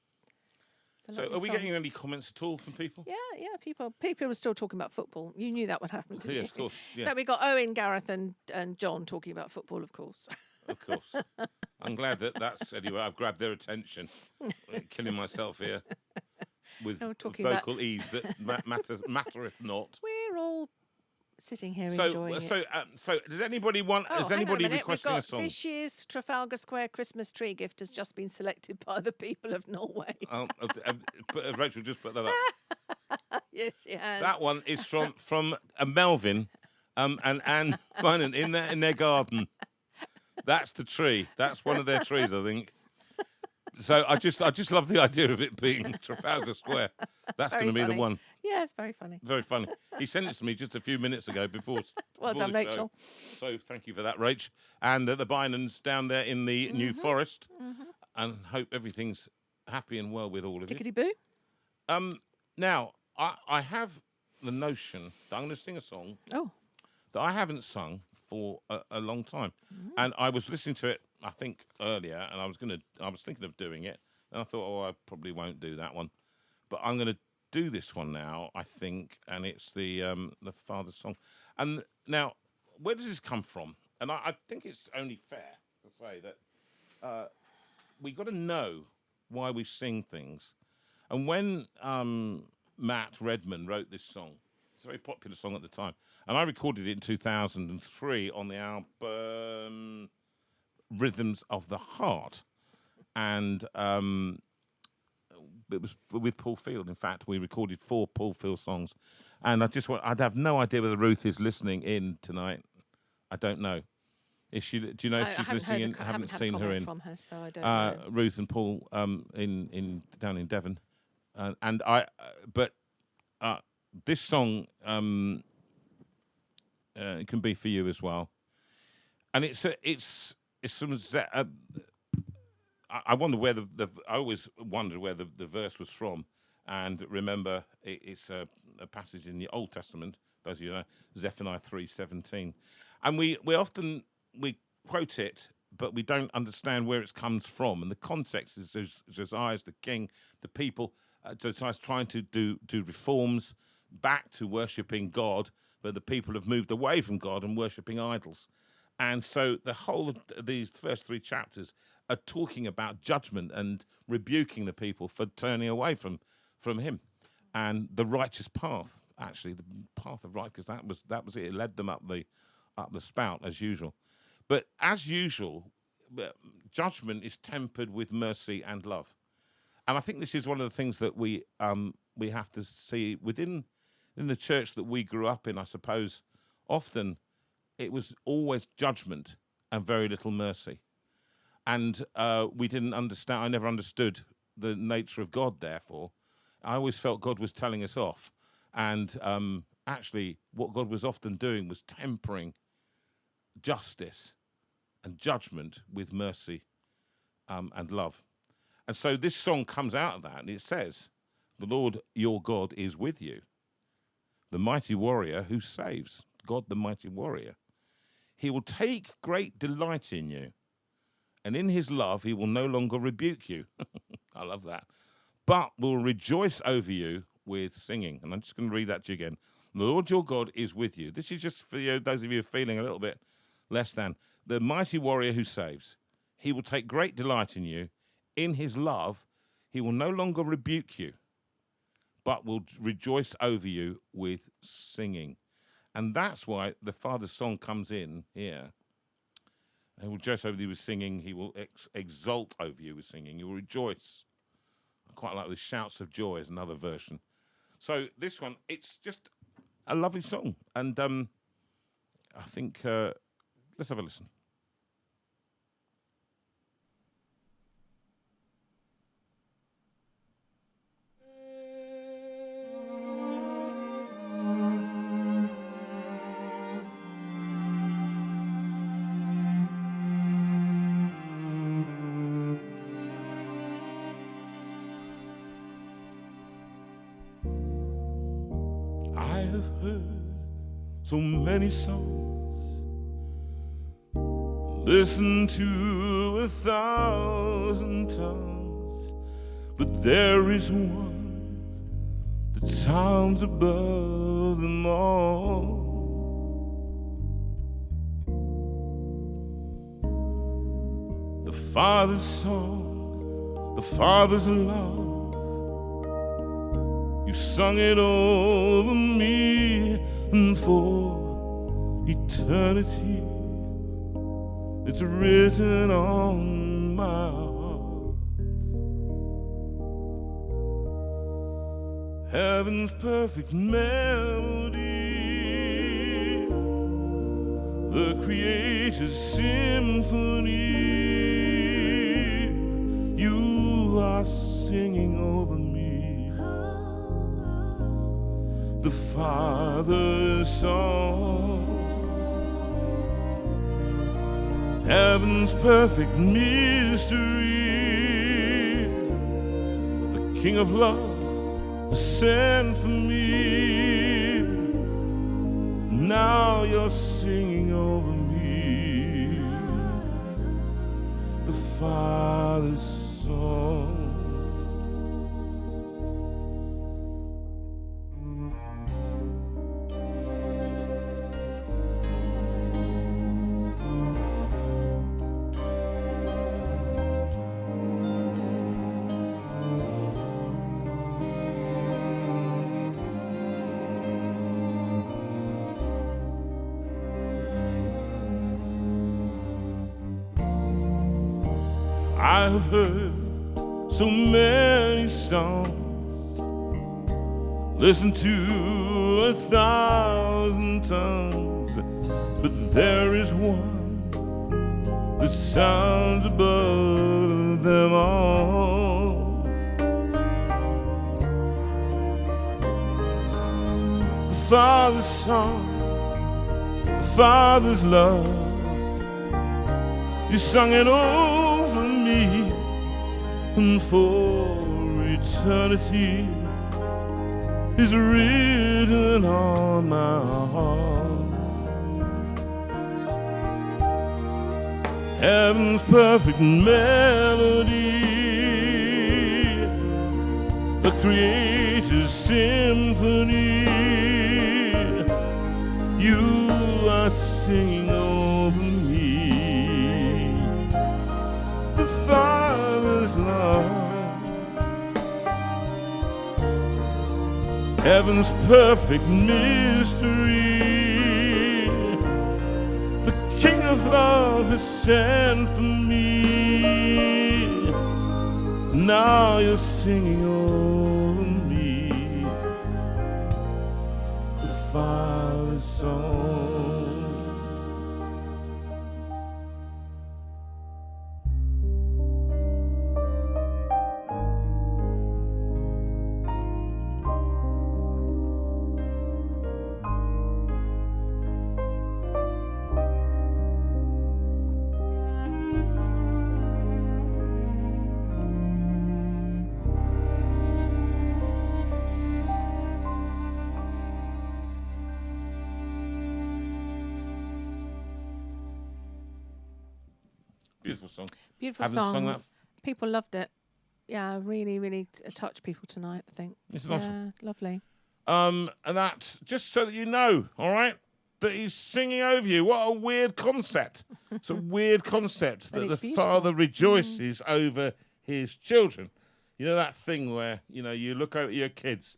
So are we getting any comments at all from people? Yeah, people are still talking about football. You knew that would happen, didn't you? Yes, of course. Yeah. So we got Owen, Gareth and John talking about football, of course. Of course. I'm glad that's anyway. I've grabbed their attention. Killing myself here with vocal ease that mattereth not. We're all sitting here enjoying it. So does anybody want? Is anybody requesting a song? This year's Trafalgar Square Christmas tree gift has just been selected by the people of Norway. Rachel, just put that up. Yes, she has. That one is from Melvin, and Anne Bynum in their garden. That's the tree. That's one of their trees, I think. So I just love the idea of it being Trafalgar Square. That's going to be the one. Yeah, it's very funny. Very funny. He sent it to me just a few minutes ago before. Well done, Rachel. So thank you for that, Rach. And the Bynums down there in the New Forest. And hope everything's happy and well with all of you. Tickety-boo. Now, I have the notion that I'm going to sing a song that I haven't sung for a long time. And I was listening to it, I think, earlier, and I was thinking of doing it. And I thought, I probably won't do that one. But I'm going to do this one now, I think, and it's the Father's song. And now, where does this come from? And I think it's only fair to say that we got to know why we sing things. And when Matt Redman wrote this song, it's a very popular song at the time, and I recorded it in 2003 on the album Rhythms of the Heart, and it was with Paul Field. In fact, we recorded 4 Paul Field songs, and I'd have no idea whether Ruth is listening in tonight. I don't know. Is she? Do you know if she's listening in? I haven't seen her in. From her, so I don't know. Ruth and Paul in down in Devon, but this song it can be for you as well, and it's from I wonder where I always wondered where the verse was from, and remember it's a passage in the Old Testament. Those of you know, Zephaniah 3:17, and we often quote it, but we don't understand where it comes from, and the context is Josiah's the king, the people. Josiah's trying to do reforms back to worshipping God, but the people have moved away from God and worshipping idols. And so the whole of these first 3 chapters are talking about judgment and rebuking the people for turning away from him and the righteous path. actually the path of right, because that was it. It led them up the spout as usual. But as usual, judgment is tempered with mercy and love. And I think this is one of the things that we have to see in the church that we grew up in. I suppose often it was always judgment and very little mercy. And we didn't understand. I never understood the nature of God, therefore. I always felt God was telling us off. And actually, what God was often doing was tempering justice and judgment with mercy and love. And so this song comes out of that, and it says, "The Lord your God is with you, the mighty warrior who saves." God, the mighty warrior. "He will take great delight in you, and in his love he will no longer rebuke you." I love that. "But will rejoice over you with singing." And I'm just going to read that to you again. "The Lord your God is with you." This is just for you, those of you feeling a little bit less than. "The mighty warrior who saves. He will take great delight in you. In his love, he will no longer rebuke you, but will rejoice over you with singing." And that's why the Father's song comes in here. He will rejoice over you with singing. He will exult over you with singing. He will rejoice. I quite like the shouts of joy is another version. So this one, it's just a lovely song. And I think, let's have a listen. I have heard so many songs, listened to 1,000 tongues, but there is one that sounds above them all. The Father's song, the Father's love. You sung it over me, and for eternity it's written on my heart. Heaven's perfect melody, the Creator's symphony. You are singing over me, the Father's song. Heaven's perfect mystery, the King of love sent for me. Now you're singing over me, the Father's song. I have heard so many songs, listened to 1,000 tongues, but there is one that sounds above them all. The Father's song, the Father's love. You sung it over me, and for eternity is written on my heart. Heaven's perfect melody, the Creator's symphony. You are singing over me, the Father's love. heaven's perfect mystery. The King of love is sent for me. Now you're singing over me the Father's song. Beautiful song. Beautiful Haven't song. sung that. People loved it. Yeah, really, really touched people tonight, I think. It's nice. Yeah, lovely. And that's just so that you know, all right, that he's singing over you. What a weird concept. It's a weird concept But that it's the beautiful. father rejoices over his children. You know that thing where, you look over at your kids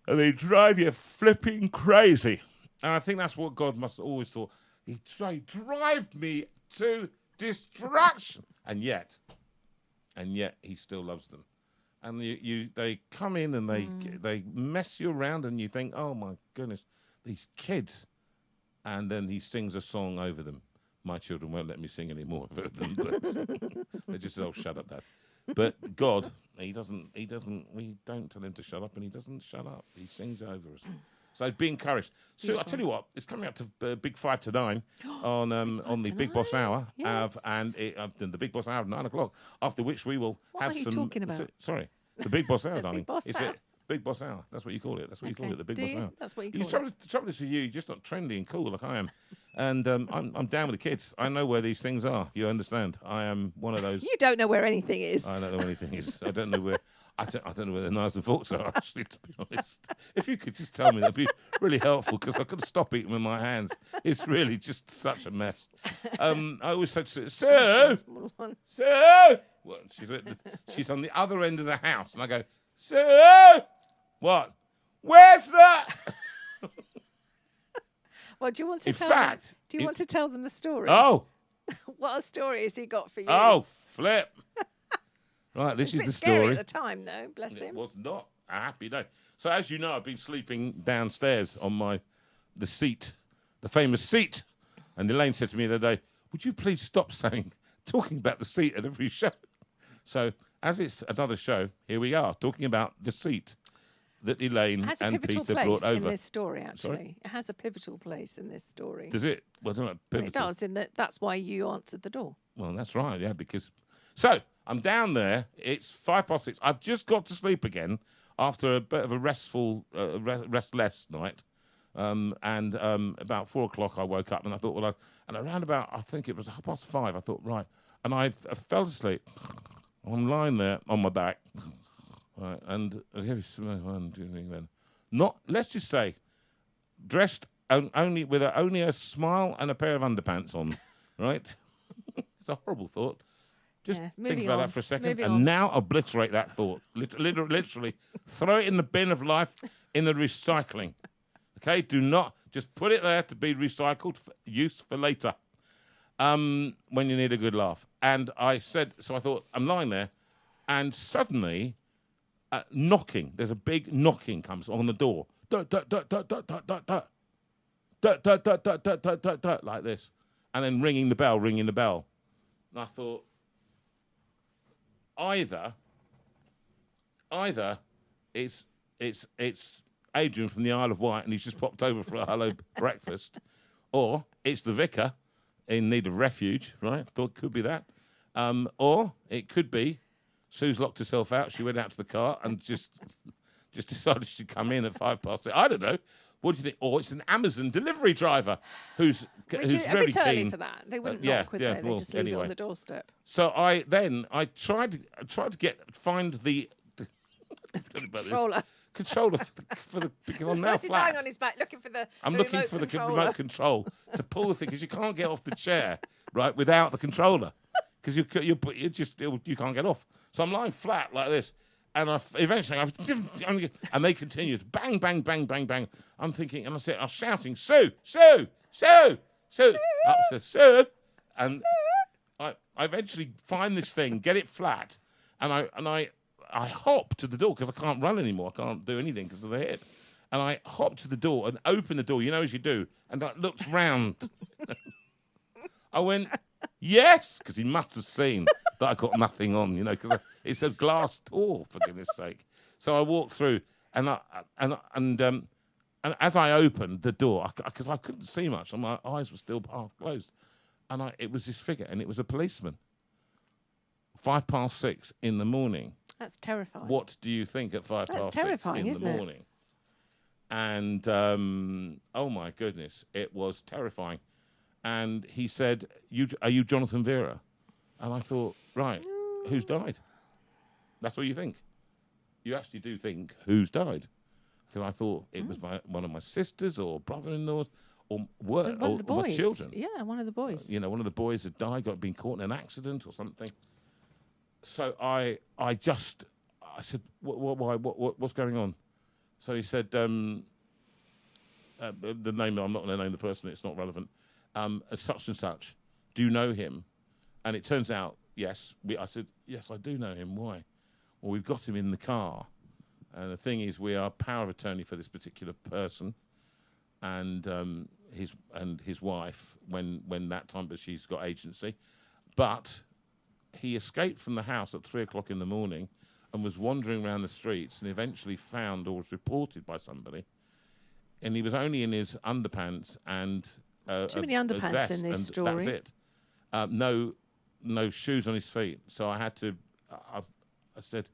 and they drive you flipping crazy. And I think that's what God must have always thought. He drive me to distraction. And yet he still loves them. And they come in and they mess you around and you think, oh my goodness, these kids. And then he sings a song over them. My children won't let me sing any more of them. They just say, oh, shut up, Dad. But God, we don't tell him to shut up, and he doesn't shut up. He sings over us. So be encouraged. So I tell you what, it's coming up to Big 5 to 9 on the Big Boss Hour, Yes. and the Big Boss Hour at 9 o'clock. After which we will What have are you some. talking about? Sorry, the Big Boss Hour, darling. Big Boss It's Hour? it. Big Boss Hour. That's what you call it. That's what you call it. The Big Do Boss you? Hour. That's what you You call trouble, it. the trouble is with you, you're just not trendy and cool like I am. And I'm down with the kids. I know where these things are. You understand? I am one of those. You don't know where anything is. I don't know where anything is. I don't know where. I don't know where the knives and forks are, actually, to be honest. If you could just tell me, that'd be really helpful, because I couldn't stop eating with my hands. It's really just such a mess. I always said to her, Small one. Sue! Well, she's on the other end of the house. And I go, Sue! What? Where's that? Well, do you want to In tell fact, them? Do you want to tell them the story? Oh, What a story has he got for you? oh, flip. Right, this It's a is bit the scary story. at the time, though. Bless It him. was not a happy day. So as you know, I've been sleeping downstairs on the seat, the famous seat. And Elaine said to me the other day, would you please stop talking about the seat at every show? So as it's another show, here we are, talking about the seat that Elaine It has a and pivotal Peter place brought in over. this story, actually. Sorry? It has a pivotal place in this story. Does it? Well, I don't know, Well, pivotal. it does, in that that's why you answered the door. Well, that's right, yeah, because... So, I'm down there. It's 6:05. I've just got to sleep again after a bit of a restless night. And about 4 o'clock I woke up and I thought, and around about, I think it was 5:30, I thought, right. And I fell asleep. I'm lying there on my back. Right, and not, let's just say, dressed only with only a smile and a pair of underpants on, right? It's a horrible thought. Just Yeah, think moving about on, that for a second, moving and on. now obliterate that thought. Literally, throw it in the bin of life, in the recycling. Okay, do not just put it there to be recycled, for use for later, when you need a good laugh. And I thought, I'm lying there, and suddenly, knocking. There's a big knocking comes on the door. Dut, dut, dut, dut, dut, dut, dut, dut. Dut, dut, dut, dut, dut, dut, dut, dut, like this, and then ringing the bell. And I thought, either it's Adrian from the Isle of Wight and he's just popped over for a hello breakfast, or it's the vicar in need of refuge, right? Thought it could be that. Or it could be Sue's locked herself out. She went out to the car and just decided she'd come in at 6:05. I don't know. What do you think? Or it's an Amazon delivery driver who's Which is a very bit early keen. for that. They wouldn't yeah, knock, would yeah, they? They well, just leave it anyway. on the doorstep. So I tried to find the Controller. controller because I'm now He's lying flat. on his back looking for the I'm the looking remote for the controller. remote control to pull the thing, because you can't get off the chair right without the controller, because you can't get off. So I'm lying flat like this, And eventually, and they continued, bang, bang, bang, bang, bang. I'm thinking, and I was shouting, Sue, Sue, Sue, Sue, upstairs, Sue. And I eventually find this thing, get it flat, and I hop to the door because I can't run anymore. I can't do anything because of the hip. And I hop to the door and open the door, as you do, and I looked round. I went, yes, because he must have seen that I got nothing on, because it's a glass door, for goodness sake. So I walked through, and as I opened the door, because I couldn't see much, and my eyes were still half closed, and it was this figure, and it was a policeman. 6:05 in the morning. That's terrifying. What do you think at 5:06 That's terrifying, in isn't the it? morning? And oh my goodness, it was terrifying. And he said, "Are you Jonathan Veira?" And I thought, right, who's died? That's what you think. You actually do think who's died, because I thought it was one of my sisters or brother-in-laws or One of the my boys. children. Yeah, one of the boys. One of the boys had died, been caught in an accident or something. So I said, what's going on? So he said, the name, I'm not going to name the person, it's not relevant, such and such. Do you know him? And it turns out, yes. I said, yes, I do know him. Why? Well, we've got him in the car. And the thing is, we are power of attorney for this particular person and his wife when that time, but she's got agency. But he escaped from the house at 3:00 in the morning and was wandering around the streets and eventually found or was reported by somebody. And he was only in his underpants and Too many underpants vest, in this and story. That's it. No shoes on his feet. So I had to. I said,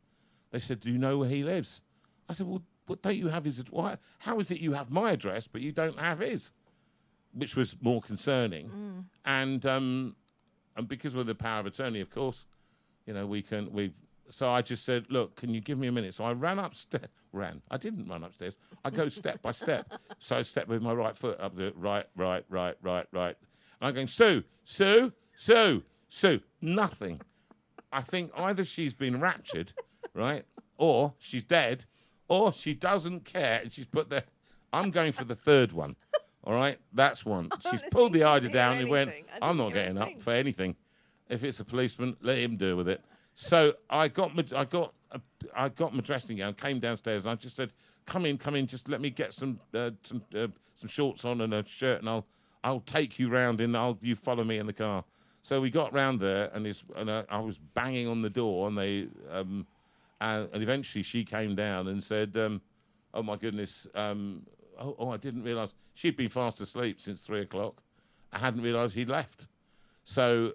they said, "Do you know where he lives?" I said, "Well, don't you have his? Why? How is it you have my address but you don't have his?" Which was more concerning. And because we're the power of attorney, of course, we. So I just said, "Look, can you give me a minute?" So I ran upstairs. I didn't run upstairs. I go step by step. So I step with my right foot up the right. And I'm going, Sue. Nothing. I think either she's been raptured, right, or she's dead, or she doesn't care and she's put there. I'm going for the third one. All right, that's one. She's pulled the idea down and went, "I'm not getting up for anything. If it's a policeman, let him deal with it." So I got my dressing gown, came downstairs, and I just said, "Come in, just let me get some shorts on and a shirt, and I'll take you round and you follow me in the car." So we got round there, and I was banging on the door, and and eventually she came down and said, "Oh my goodness, I didn't realise she'd been fast asleep since 3:00. I hadn't realised he'd left." So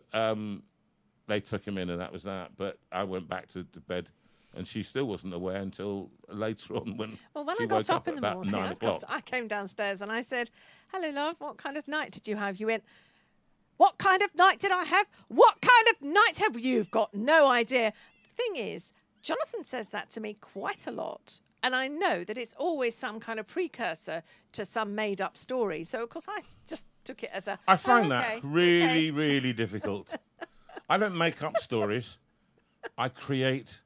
they took him in, and that was that. But I went back to bed, and she still wasn't aware until later on when When she I got woke up in the about morning, 9:00. I came downstairs and I said, "Hello, love, what kind of night did you have?" You went, "What kind of night did I have? What kind of night have you? You've got no idea." The thing is, Jonathan says that to me quite a lot. And I know that it's always some kind of precursor to some made-up story. So, of course, I just took it as I find that really, really difficult. I don't make up stories. I create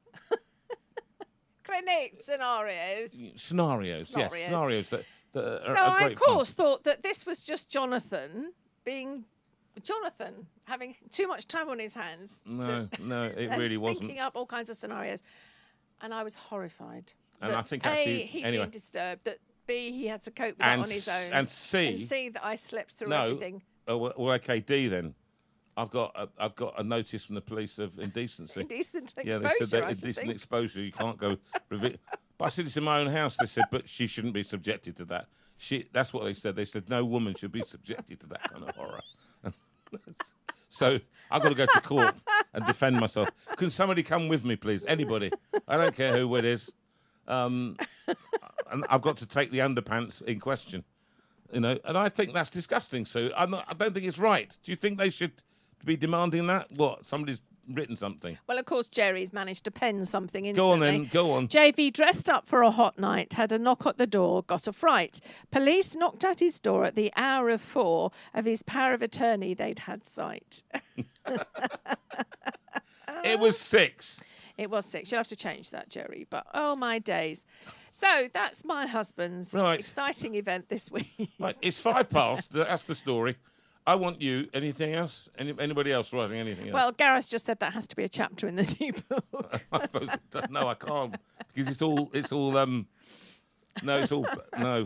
scenarios. Scenarios, yes, scenarios that are So I, great of course, fun. thought that this was just Jonathan having too much time on his hands. No, it and really wasn't. thinking up all kinds of scenarios. And I was horrified. And that I think actually, he'd anyway. been disturbed, that B, he had to cope with that on his own. And C, that I slept through everything. well, okay, D then. I've got a notice from the police of indecency. Indecent Yeah, exposure, they said that I should indecent think. exposure. You can't go. But I said it's in my own house. They said, but she shouldn't be subjected to that. That's what they said. They said no woman should be subjected to that kind of horror. So I've got to go to court and defend myself. Can somebody come with me, please? Anybody? I don't care who it is. And I've got to take the underpants in question. And I think that's disgusting. So I don't think it's right. Do you think they should be demanding that? What? Somebody's written something. Well, of course, Jerry's managed to pen something instantly. Go on then, go on. JV dressed up for a hot night, had a knock at the door, got a fright. Police knocked at his door at the hour of 4 of his power of attorney they'd had sight. It was 6. It was 6. You'll have to change that, Jerry. But, oh, my days. So that's my husband's exciting event this week. Right, it's 5 past. That's the story. I want you. Anything else? Anybody else writing anything else? Well, Gareth just said that has to be a chapter in the new book. I suppose no, I can't because it's all. No,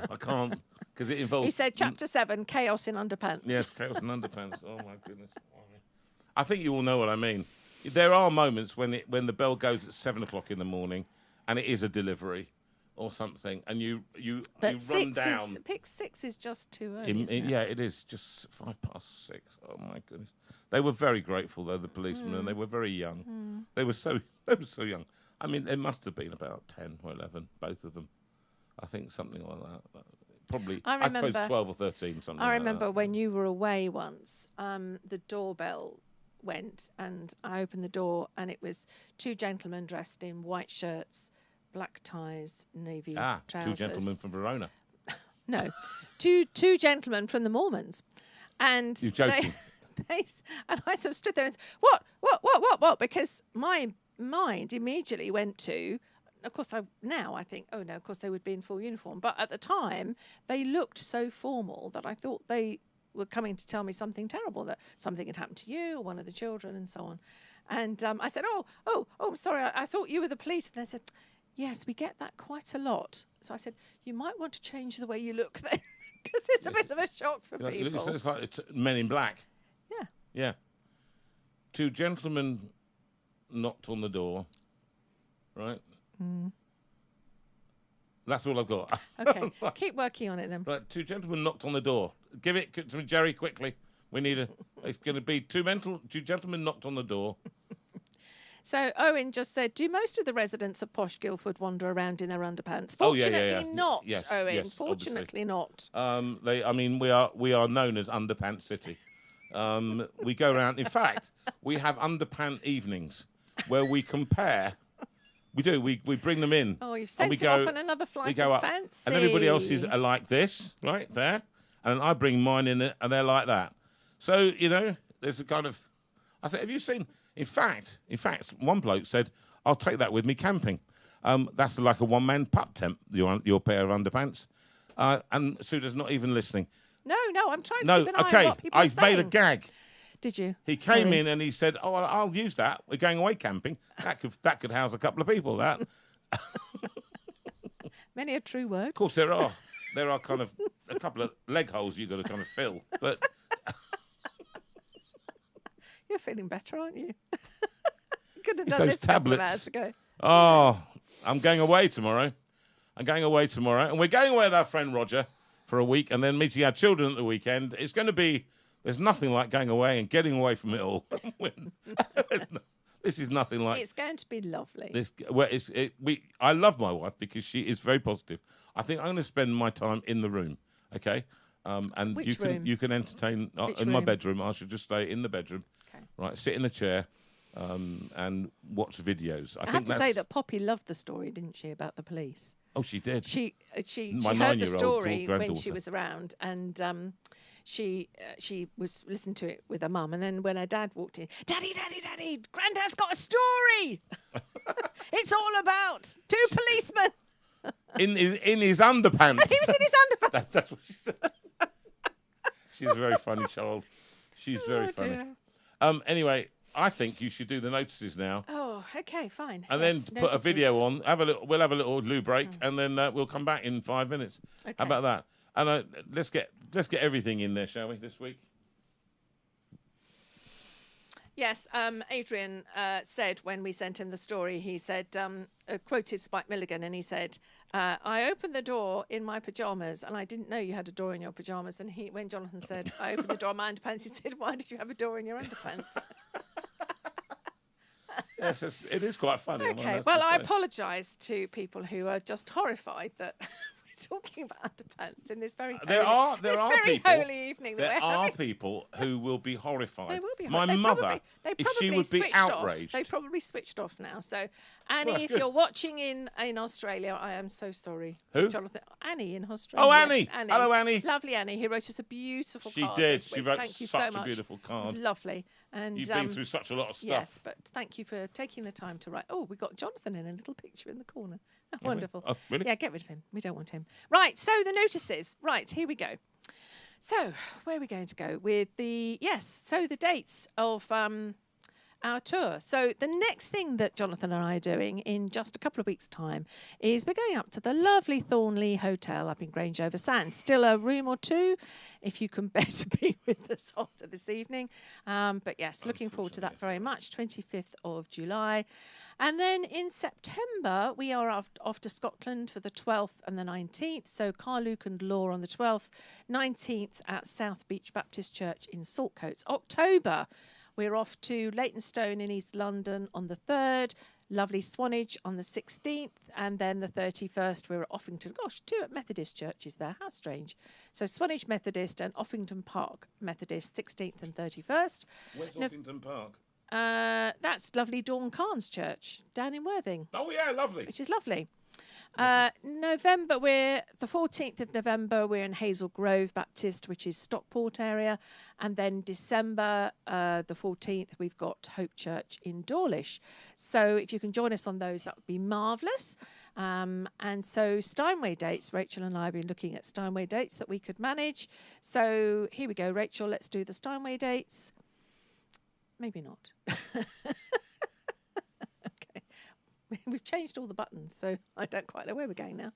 I can't because it involves. He said chapter 7, chaos in underpants. Yes, chaos in underpants. Oh my goodness. I think you all know what I mean. There are moments when the bell goes at 7 o'clock in the morning, and it is a delivery or something, and you run down. Pick 6 is just too early. Isn't it? Yeah, it is just 6:05. Oh my goodness. They were very grateful though, the policemen, and they were very young. They were so young. I mean, it must have been about 10 or 11, both of them. I think something like that. Probably, I suppose 12 or 13, something like that. I remember when you were away once, the doorbell went and I opened the door and it was 2 gentlemen dressed in white shirts, black ties, navy trousers. 2 gentlemen from Verona. No, two gentlemen from the Mormons. And you're joking. And I sort of stood there and said, what? Because my mind immediately went to, of course, now I think, oh no, of course they would be in full uniform. But at the time, they looked so formal that I thought they were coming to tell me something terrible, that something had happened to you or one of the children and so on. And I said, oh, I'm sorry, I thought you were the police. And they said, yes, we get that quite a lot. So I said, you might want to change the way you look then, because it's a bit of a shock for people. It's like Men in Black. Yeah. Yeah. 2 gentlemen knocked on the door, right? That's all I've got. Okay, keep working on it then. Right, 2 gentlemen knocked on the door. Give it to me, Jerry, quickly. We need it's going to be 2 gentlemen knocked on the door. So Owen just said, do most of the residents of posh Guildford wander around in their underpants? Fortunately not, yes, Owen. Yes, Fortunately obviously. not. We are known as Underpants City. We go around. In fact, we have underpant evenings where we compare. We do. We bring them in. Oh, you've sent it off on another flight of fancy. And everybody else is like this, right there. And I bring mine in, and they're like that. So, there's a kind of... I think, have you seen... In fact, one bloke said, I'll take that with me camping. That's like a one-man pup tent, your pair of underpants. And Suda's not even listening. No, I'm trying to keep an eye on what people are saying. I made a gag. Did you? He came in and he said, "Oh, I'll use that. We're going away camping. That could house a couple of people." That. Many a true word. Of course, there are kind of a couple of leg holes you've got to kind of fill, but. You're feeling better, aren't you? Could have done this a couple of hours ago. Oh, I'm going away tomorrow. And we're going away with our friend Roger for a week, and then meeting our children at the weekend. It's going to be. There's nothing like going away and getting away from it all. This is nothing like. It's going to be lovely. I love my wife because she is very positive. I think I'm going to spend my time in the room. Okay. And Which room? room? You can entertain in my bedroom. I should just stay in the bedroom. Okay. Right, sit in a chair, and watch videos. I have to say that Poppy loved the story, didn't she, about the police? Oh, she did. She heard the story when she was around, and she was listening to it with her mum, and then when her dad walked in, Daddy, Granddad's got a story. It's all about 2 policemen. In his underpants. He was in his underpants. That's what she said. She's a very funny child. She's very funny. Dear. Anyway, I think you should do the notices now. Oh, okay, fine. And then put a video on. We'll have a little loo break, and then we'll come back in 5 minutes. Okay. How about that? And let's get everything in there, shall we, this week? Yes, Adrian said when we sent him the story, he said, quoted Spike Milligan, and he said, I opened the door in my pyjamas, and I didn't know you had a door in your pyjamas. And when Jonathan said, I opened the door in my underpants, he said, why did you have a door in your underpants? Yes, it is quite funny. Okay, well, I apologise to people who are just horrified that we're talking about underpants in this very holy evening. There are people who will be horrified. They will be. My mother, if she would be outraged. They probably switched off now. So, Annie, if you're watching in Australia, I am so sorry. Who? Jonathan. Annie in Australia. Oh, Annie. Hello, Annie. Lovely Annie, who wrote us a beautiful card. She did. This week. She wrote Thank you such so much. a beautiful card. It was lovely. And You've been through such a lot of stuff. yes, but thank you for taking the time to write. Oh, we've got Jonathan in a little picture in the corner. Oh, wonderful. Oh, really? Yeah, get rid of him. We don't want him. Right, so the notices. Right, here we go. So, where are we going to go with the... Yes, so the dates of our tour. So the next thing that Jonathan and I are doing in just a couple of weeks' time is we're going up to the lovely Thornley Hotel up in Grange over Sands. Still a room or two, if you can bear to be with us after this evening. But yes, looking forward to that very much. 25th of July. And then in September, we are off to Scotland for the 12th and the 19th. So Carluke and Law on the 12th, 19th at South Beach Baptist Church in Saltcoats. October, we're off to Leytonstone in East London on the 3rd, lovely Swanage on the 16th, and then the 31st we're at Offington. Gosh, 2 at Methodist churches there, how strange. So Swanage Methodist and Offington Park Methodist, 16th and 31st. Where's Offington Park? That's lovely Dawn Carnes Church down in Worthing. Oh, yeah, lovely. Which is lovely. November, the 14th of November, we're in Hazel Grove Baptist, which is Stockport area. And then December, the 14th, we've got Hope Church in Dawlish. So if you can join us on those, that would be marvellous. And so Steinway dates, Rachel and I have been looking at Steinway dates that we could manage. So here we go, Rachel, let's do the Steinway dates. Maybe not. Okay. We've changed all the buttons, so I don't quite know where we're going now.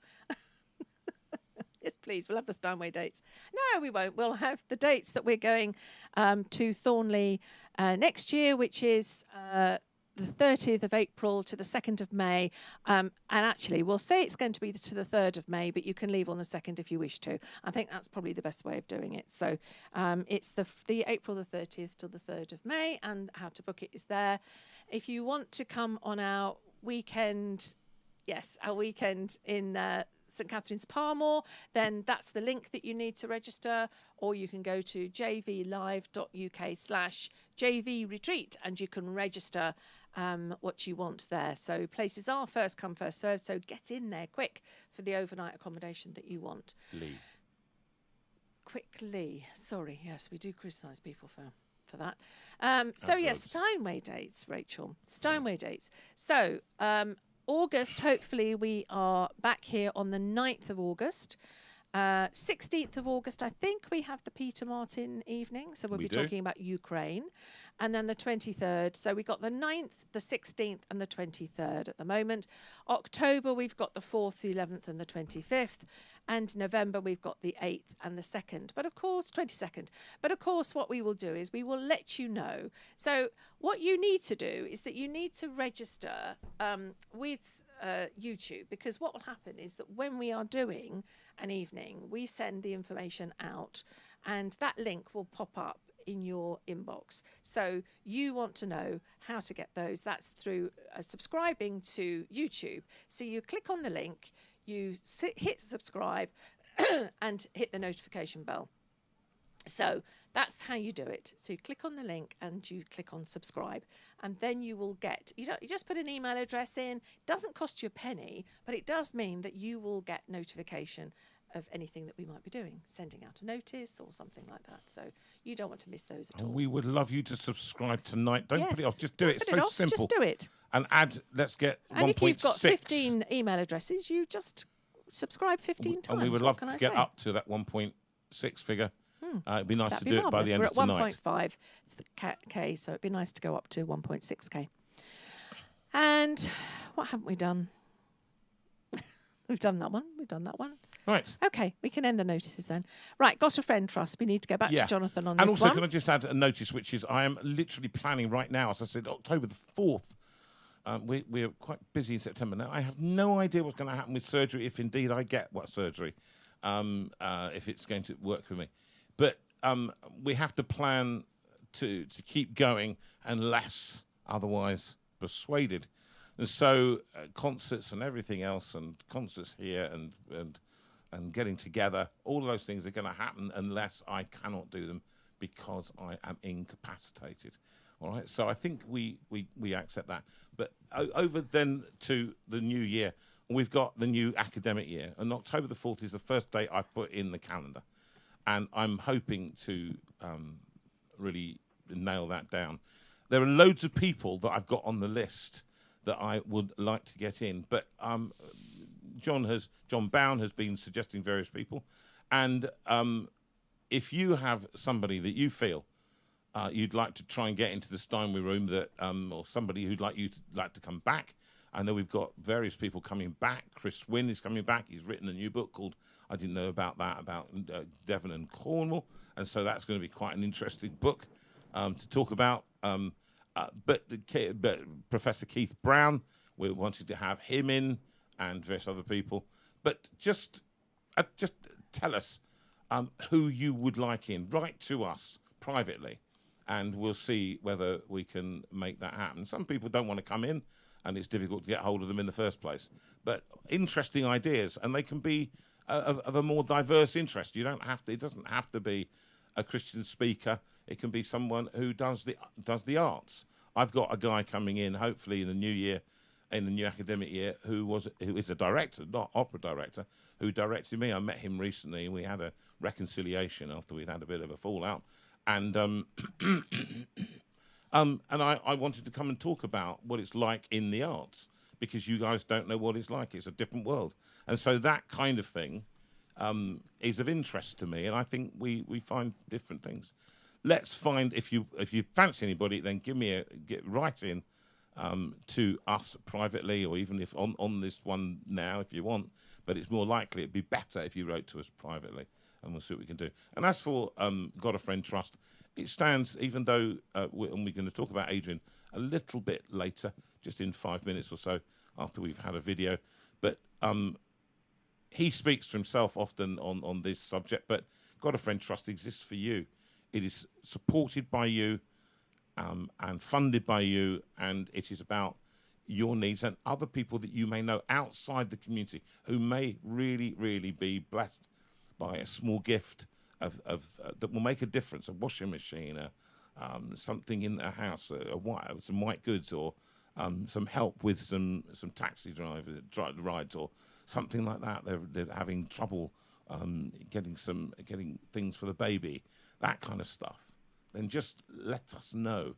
Yes, please. We'll have the Steinway dates. No, we won't. We'll have the dates that we're going to Thornley next year, which is the 30th of April to the 2nd of May. And actually, we'll say it's going to be to the 3rd of May, but you can leave on the 2nd if you wish to. I think that's probably the best way of doing it. So it's the April the 30th till the 3rd of May, and how to book it is there. If you want to come on our weekend, our weekend in St Catherine's Parmore, then that's the link that you need to register, or you can go to jvlive.uk/JV retreat and you can register what you want there. So places are first come, first served, so get in there quick for the overnight accommodation that you want. Quickly. Sorry, yes, we do criticise people for that. So yes, Steinway dates, Rachel. Steinway dates. So August, hopefully we are back here on the 9th of August. 16th of August, I think we have the Peter Martin evening. So we'll be talking about Ukraine. And then the 23rd. So we got the 9th, the 16th and the 23rd at the moment. October, we've got the 4th, the 11th and the 25th. And November, we've got the 8th and the 2nd. But of course, 22nd. But of course, what we will do is we will let you know. So what you need to do is that you need to register with YouTube, because what will happen is that when we are doing an evening, we send the information out and that link will pop up in your inbox. So you want to know how to get those. That's through subscribing to YouTube. So you click on the link, you hit subscribe and hit the notification bell. So that's how you do it. So you click on the link and you click on subscribe, and then you will get, you just put an email address in. It doesn't cost you a penny, but it does mean that you will get notification of anything that we might be doing, sending out a notice or something like that. So you don't want to miss those at all. We would love you to subscribe tonight. Don't put it off. Just do it. It's so simple. Just do it. And let's get 1.6. And if you've got 15 email addresses, you just subscribe 15 times. And we would love to get up to that 1.6 figure. It'd be nice to do it by the end of tonight. We're at 1.5k, so it'd be nice to go up to 1.6k. And what haven't we done? We've done that one. Right. Okay, we can end the notices then. Right, Got a Friend Trust. We need to go back to Jonathan on this one. And also, can I just add a notice, which is I am literally planning right now, as I said, October the 4th. We're quite busy in September now. I have no idea what's going to happen with surgery, if indeed I get surgery, if it's going to work for me. But we have to plan to keep going unless otherwise persuaded. And so concerts and everything else, and concerts here and getting together, all of those things are going to happen unless I cannot do them because I am incapacitated. All right, so I think we accept that. But over then to the new year, we've got the new academic year, and October the 4th is the first date I've put in the calendar. And I'm hoping to really nail that down. There are loads of people that I've got on the list that I would like to get in, but John Bown has been suggesting various people, and if you have somebody that you feel you'd like to try and get into the Steinway room, that or somebody who'd like to come back. I know we've got various people coming back. Chris Wynn is coming back. He's written a new book called, I didn't know about that, about Devon and Cornwall, and so that's going to be quite an interesting book to talk about. But Professor Keith Brown, we wanted to have him in, and various other people. But just tell us who you would like in. Write to us privately, and we'll see whether we can make that happen. Some people don't want to come in, and it's difficult to get hold of them in the first place. But interesting ideas, and they can be of a more diverse interest. You don't have to. It doesn't have to be a Christian speaker. It can be someone who does the arts. I've got a guy coming in, hopefully in the new year, in the new academic year, who is a director, not opera director, who directed me. I met him recently, and we had a reconciliation after we'd had a bit of a fallout. And I wanted to come and talk about what it's like in the arts, because you guys don't know what it's like. It's a different world. And so that kind of thing is of interest to me, and I think we find different things. Let's find, if you fancy anybody, then write in to us privately, or even if on this one now if you want, but it's more likely it'd be better if you wrote to us privately, and we'll see what we can do. And as for God a Friend Trust, it stands, even though we're going to talk about Adrian a little bit later, just in 5 minutes or so after we've had a video, but he speaks for himself often on this subject, but God a Friend Trust exists for you. It is supported by you and funded by you, and it is about your needs and other people that you may know outside the community who may really, really be blessed by a small gift of that will make a difference, a washing machine, something in their house, some white goods, or some help with some taxi rides, or something like that. They're having trouble getting things for the baby, that kind of stuff. Then just let us know.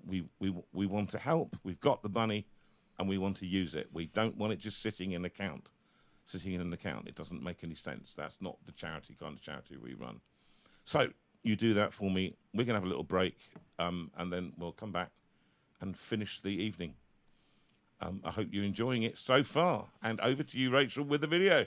We want to help. We've got the money, and we want to use it. We don't want it just sitting in an account. It doesn't make any sense. That's not the kind of charity we run. So you do that for me. We're going to have a little break, and then we'll come back and finish the evening. I hope you're enjoying it so far. And over to you, Rachel, with the video.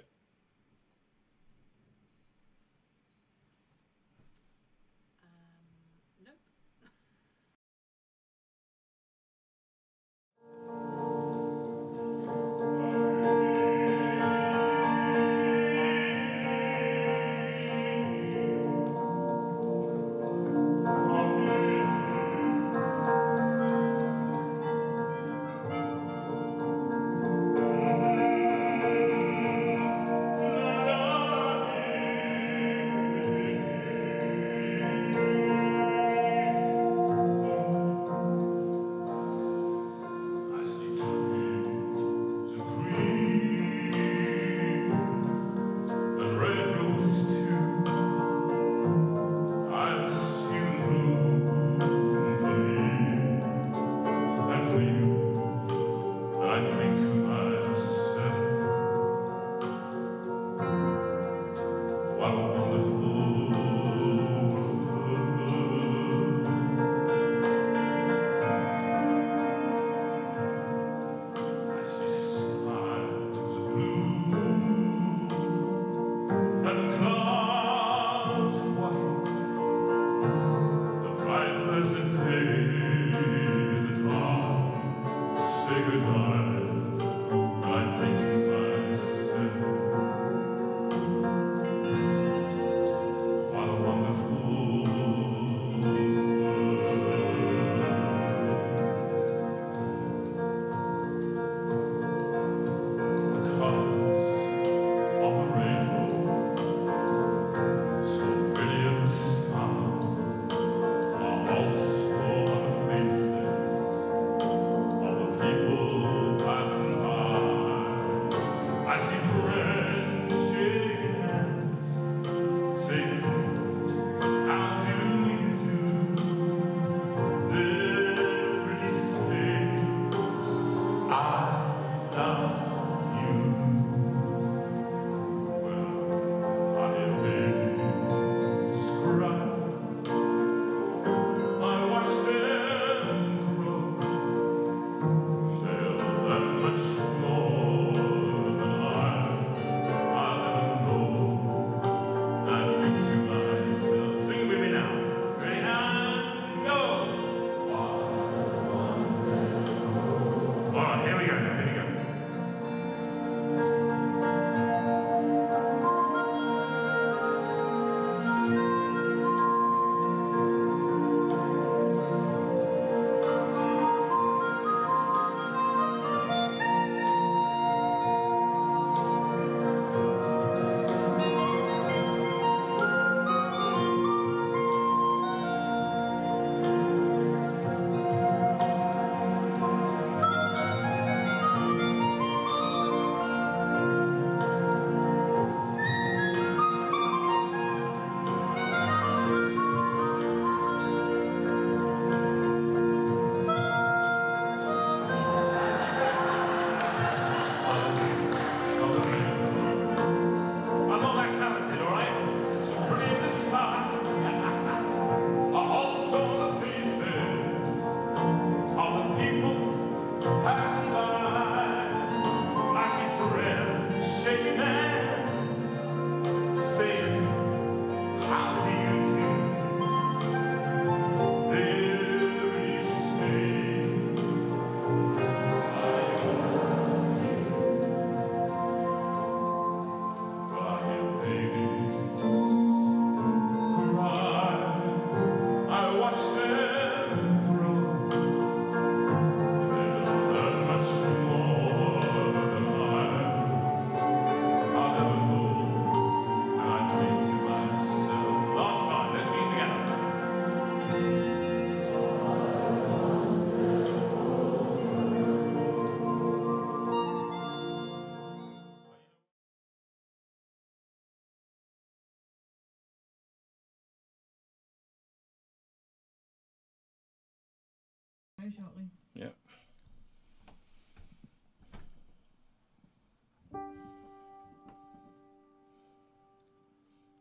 Very shortly. Yeah.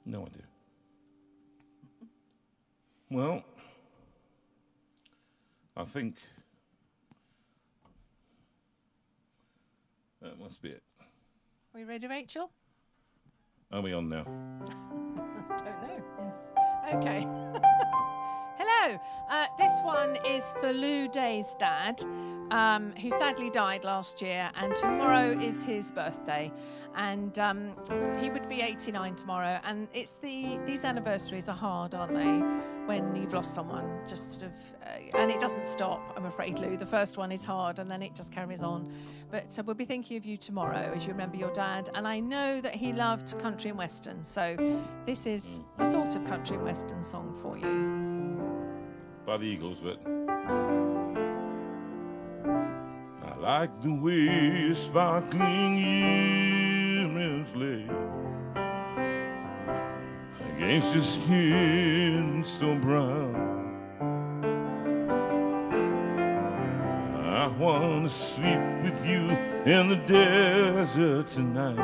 No idea. Well, I think that must be it. Are we ready, Rachel? Are we on now? Don't know. Yes. Okay. Hello. This one is for Lou Day's dad, who sadly died last year, and tomorrow is his birthday. And he would be 89 tomorrow. And it's these anniversaries are hard, aren't they? When you've lost someone, just sort of, and it doesn't stop, I'm afraid, Lou. The first one is hard, and then it just carries on. But we'll be thinking of you tomorrow as you remember your dad. And I know that he loved country and western, so this is a sort of country and western song for you. By the Eagles, but I like the way your sparkling earrings lay against your skin so brown. I wanna sleep with you in the desert tonight,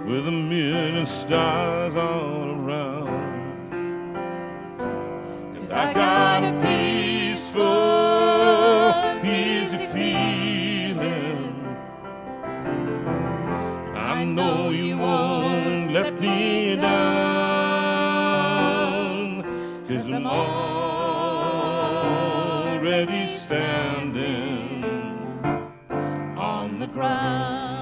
with a million stars all around. I got a peaceful, easy feeling. I know you won't let me down, 'cause I'm already standing on the ground.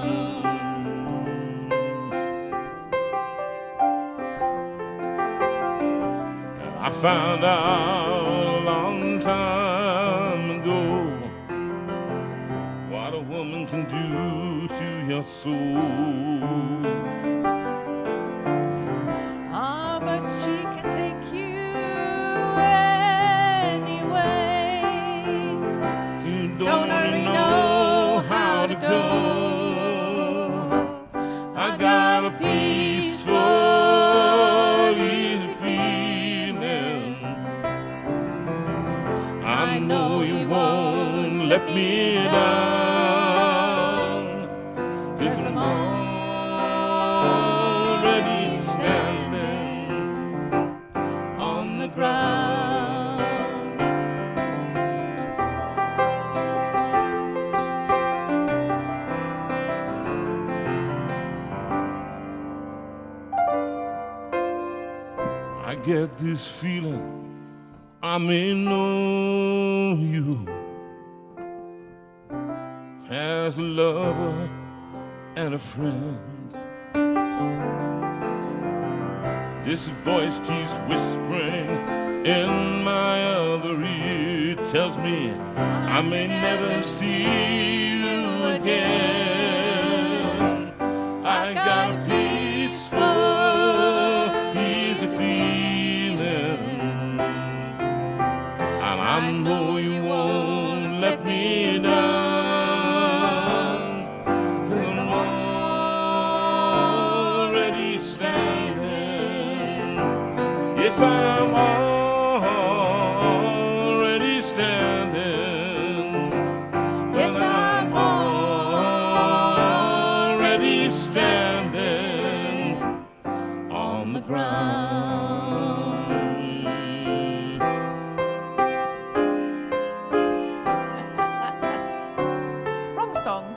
I found out a long time ago what a woman can do to your soul. Ah, but she can take you anyway. You Don't really know how to go. I got a peaceful, easy feeling. I know you won't let me down, 'cause I'm already standing on the ground. I get this feeling I may know you as a lover and a friend. This voice keeps whispering in my other ear, tells me I may never see you again. I got a peaceful, easy feeling, and I know you won't let me down, 'cause I'm already standing. Yes, I'm already standing. Yes, I'm already standing on the ground. Wrong song.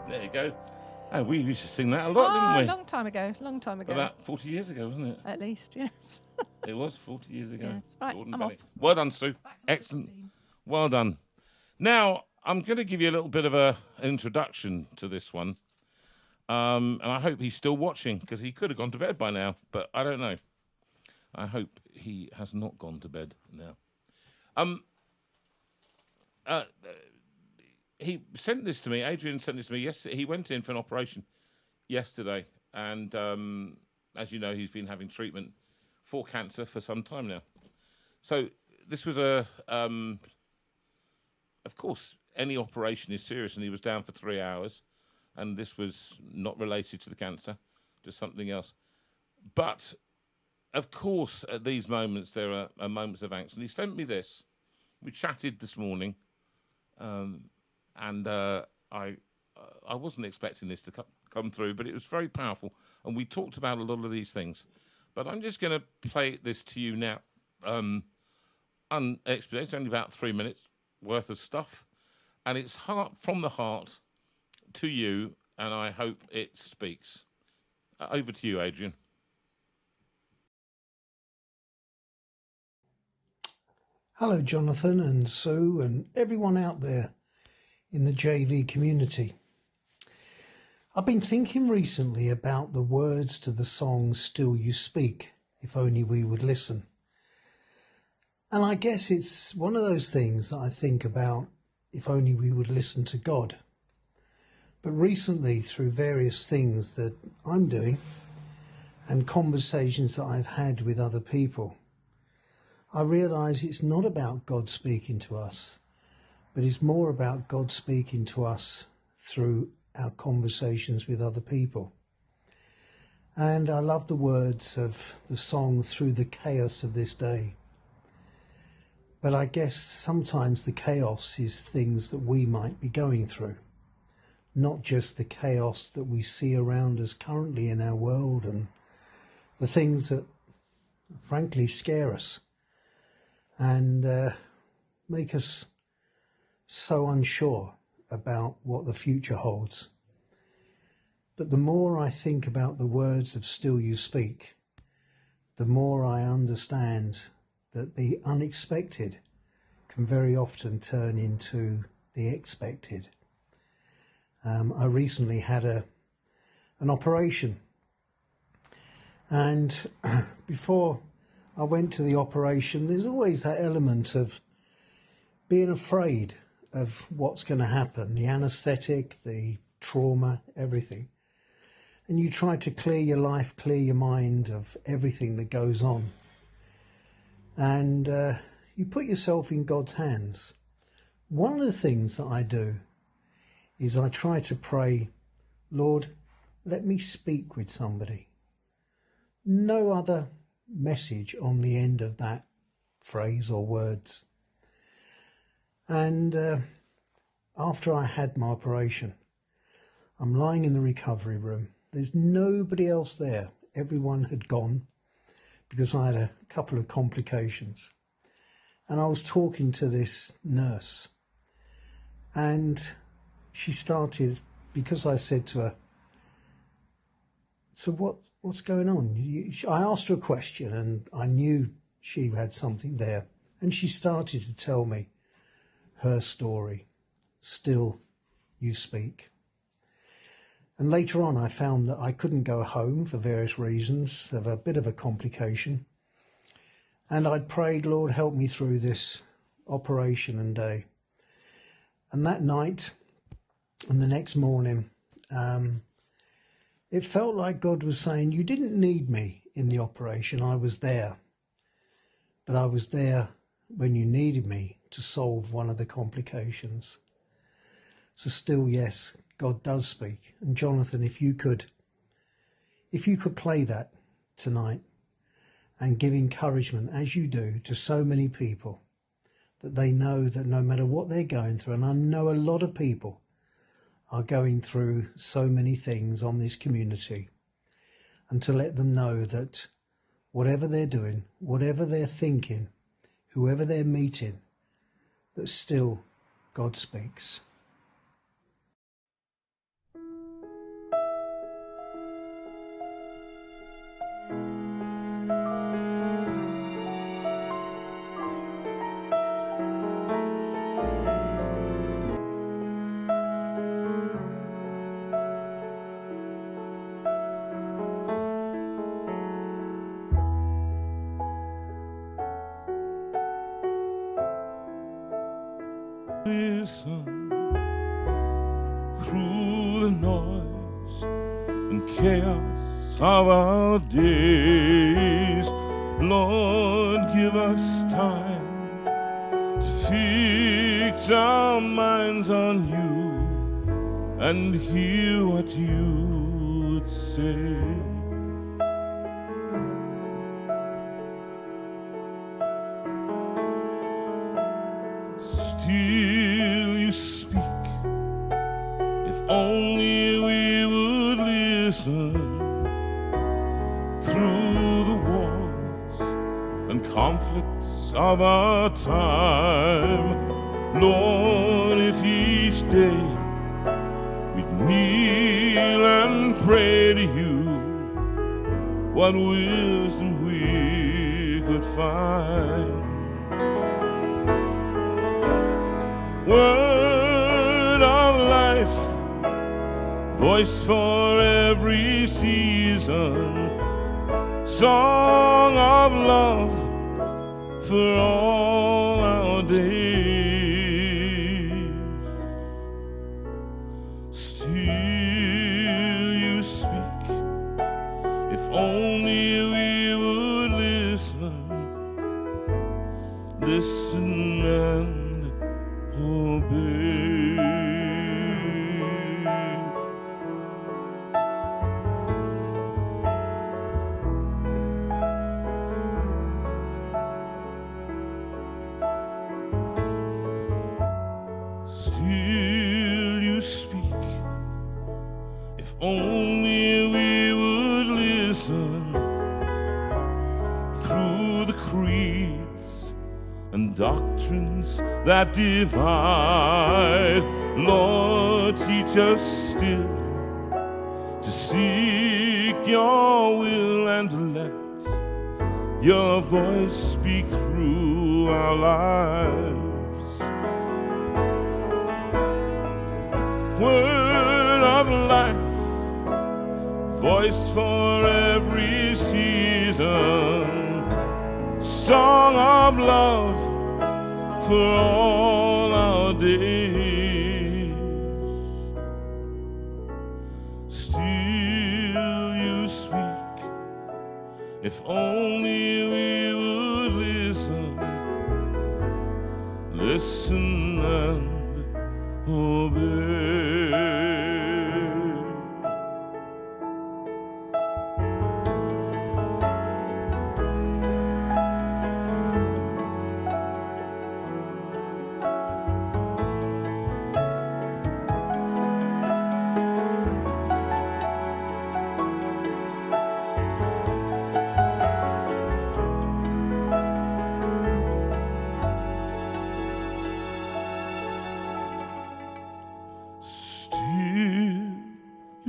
There you go. Oh, we used to sing that a lot, didn't we? Long time ago. Long time ago. About 40 years ago, wasn't it? At least, yes. It was 40 years ago. Yes. Right, Gordon I'm Bennett. off. Well done, Sue. Excellent. Well done. Now, I'm going to give you a little bit of an introduction to this one. And I hope he's still watching, because he could have gone to bed by now, but I don't know. I hope he has not gone to bed now. He sent this to me. Adrian sent this to me yesterday. He went in for an operation yesterday, and as you know, he's been having treatment for cancer for some time now. So this was of course, any operation is serious, and he was down for 3 hours, and this was not related to the cancer, just something else. But of course, at these moments, there are moments of angst. And he sent me this. We chatted this morning, and I wasn't expecting this to come through, but it was very powerful. And we talked about a lot of these things. But I'm just going to play this to you now. Unexpected, it's only about 3 minutes worth of stuff. And it's from the heart to you, and I hope it speaks. Over to you, Adrian. Hello, Jonathan and Sue and everyone out there in the JV community. I've been thinking recently about the words to the song Still You Speak, If Only We Would Listen. And I guess it's one of those things that I think about, if only we would listen to God. But recently, through various things that I'm doing and conversations that I've had with other people, I realise it's not about God speaking to us, but it's more about God speaking to us through our conversations with other people. And I love the words of the song Through the Chaos of This Day. But I guess sometimes the chaos is things that we might be going through, not just the chaos that we see around us currently in our world and the things that frankly scare us and make us so unsure about what the future holds. But the more I think about the words of Still You Speak, the more I understand that the unexpected can very often turn into the expected. I recently had an operation, and before I went to the operation, there's always that element of being afraid of what's going to happen, the anaesthetic, the trauma, everything. And you try to clear your life, clear your mind of everything that goes on. And you put yourself in God's hands. One of the things that I do is I try to pray, Lord, let me speak with somebody. No other message on the end of that phrase or words. And after I had my operation, I'm lying in the recovery room. There's nobody else there. Everyone had gone because I had a couple of complications. And I was talking to this nurse, and she started, because I said to her, so what's going on? I asked her a question, and I knew she had something there. And she started to tell me her story. Still You Speak. And later on, I found that I couldn't go home for various reasons of a bit of a complication. And I'd prayed, Lord, help me through this operation and day. And that night and the next morning, it felt like God was saying, you didn't need me in the operation. I was there. But I was there when you needed me to solve one of the complications. So still, yes, God does speak. And Jonathan, if you could play that tonight and give encouragement, as you do, to so many people, that they know that no matter what they're going through, and I know a lot of people are going through so many things on this community, and to let them know that whatever they're doing, whatever they're thinking, whoever they're meeting, that still God speaks. Listen through the noise and chaos of our days. Lord, give us time to fix our minds on you and hear what you would say. Still you speak. If only we would listen through the wars and conflicts of our time. Lord, if each day we'd kneel and pray to you, what wisdom we could find. Word of life, voice for every season, song of love for all our days. Still you speak. If only we would listen, listen and obey. Still you speak. If only we would listen through the creeds and doctrines that divide. Lord, teach us still to seek your will and to let your voice speak through our lives. Word of life, voice for every season, song of love for all our days. Still you speak. If only we would listen, listen and obey.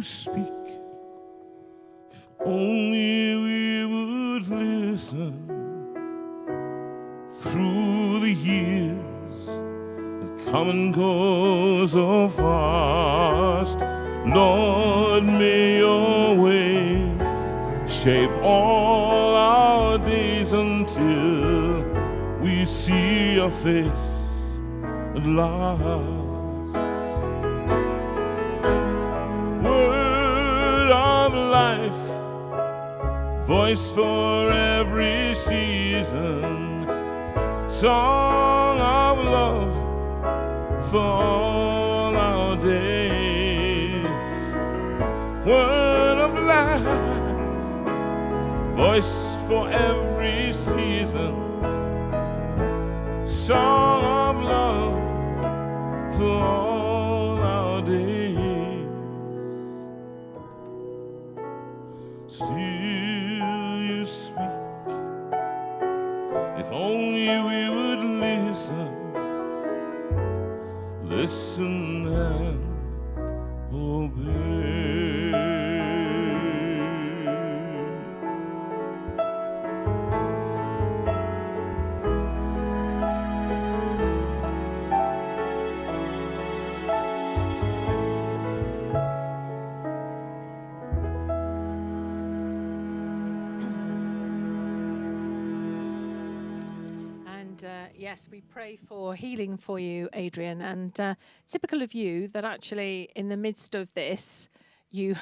Speak. If only we would listen through the years that come and go so fast. Lord, may your ways shape all our days until we see your face at last. Life, voice for every season, song of love for all our days. Word of life, voice for every season, song of love for all our days. Still you speak. If only we would listen, listen and obey. Yes, we pray for healing for you, Adrian. And typical of you that actually in the midst of this, you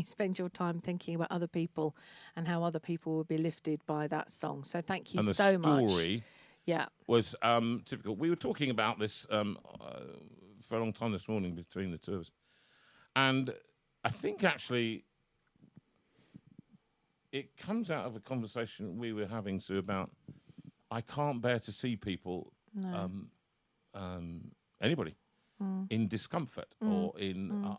spend your time thinking about other people and how other people will be lifted by that song. So thank you so much. And the story was typical. We were talking about this for a long time this morning between the two of us. And I think actually it comes out of a conversation we were having, Sue, about I can't bear to see people anybody in discomfort or in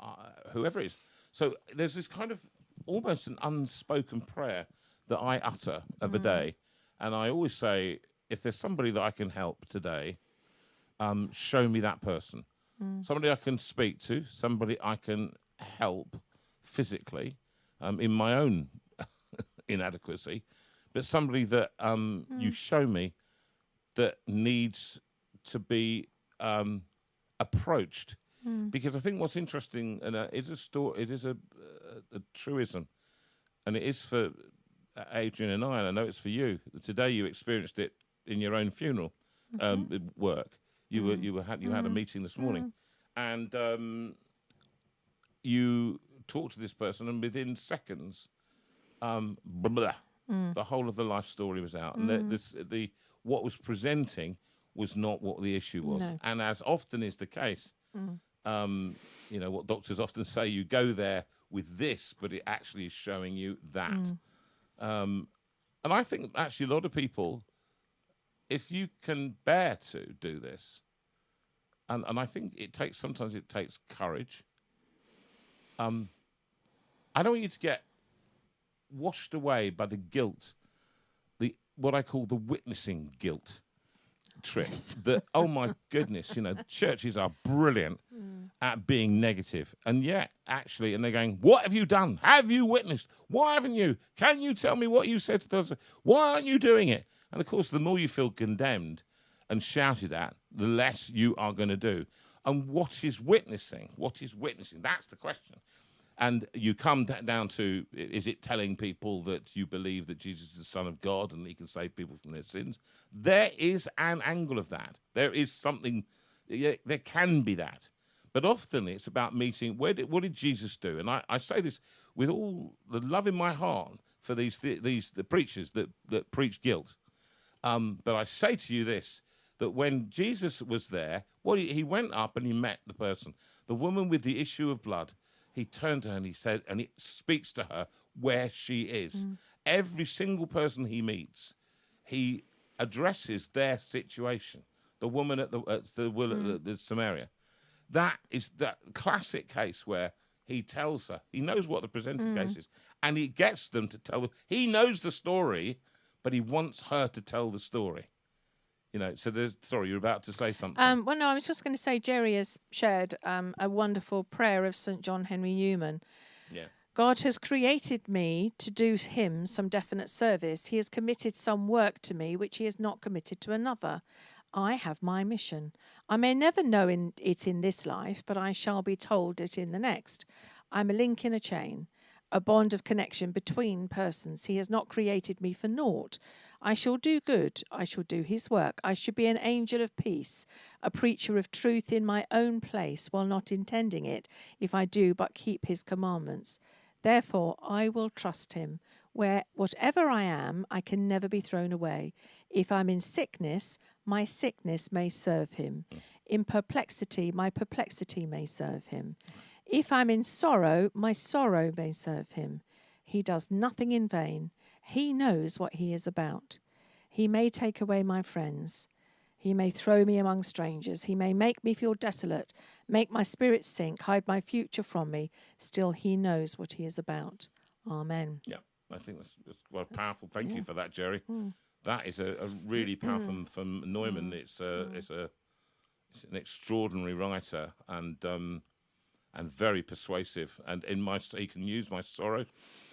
whoever it is. So there's this kind of almost an unspoken prayer that I utter of a day. And I always say, if there's somebody that I can help today, show me that person. Somebody I can speak to, somebody I can help physically in my own inadequacy, but somebody that you show me that needs to be approached. Because I think what's interesting, and it is a truism, and it is for Adrian and I know it's for you. Today you experienced it in your own funeral work. You had a meeting this morning, and you talked to this person, and within seconds, the whole of the life story was out, and what was presenting was not what the issue was. No. And as often is the case, what doctors often say, you go there with this, but it actually is showing you that. And I think actually a lot of people, if you can bear to do this, and I think sometimes it takes courage. I don't want you to get washed away by the guilt, what I call the witnessing guilt trip. Yes. That, oh my goodness, churches are brilliant at being negative. And yet, actually, and they're going, what have you done? Have you witnessed? Why haven't you? Can you tell me what you said to those? Why aren't you doing it? And of course, the more you feel condemned and shouted at, the less you are going to do. And what is witnessing? What is witnessing? That's the question. And you come down to, is it telling people that you believe that Jesus is the Son of God and he can save people from their sins? There is an angle of that. There is something, there can be that. But often it's about meeting, what did Jesus do? And I say this with all the love in my heart for the preachers that preach guilt. But I say to you this, that when Jesus was there, he went up and he met the person, the woman with the issue of blood. He turned to her and he said, and he speaks to her where she is. Every single person he meets, he addresses their situation. The woman at the well at the Samaria. That is that classic case where he tells her, he knows what the presented case is, and he gets them to tell them. He knows the story, but he wants her to tell the story. So sorry, you're about to say something. Well, no, I was just going to say Jerry has shared a wonderful prayer of St. John Henry Newman. Yeah. God has created me to do him some definite service. He has committed some work to me which he has not committed to another. I have my mission. I may never know it in this life, but I shall be told it in the next. I'm a link in a chain, a bond of connection between persons. He has not created me for naught. I shall do good. I shall do his work. I should be an angel of peace, a preacher of truth in my own place, while not intending it, if I do but keep his commandments. Therefore, I will trust him. Whatever I am, I can never be thrown away. If I'm in sickness, my sickness may serve him. In perplexity, my perplexity may serve him. If I'm in sorrow, my sorrow may serve him. He does nothing in vain. He knows what he is about. He may take away my friends. He may throw me among strangers. He may make me feel desolate, make my spirit sink, hide my future from me. Still, he knows what he is about. Amen. Yeah, I think that's quite powerful. Thank you for that, Jerry. That is a really powerful from Neumann. It's an extraordinary writer and very persuasive. And he can use my sorrow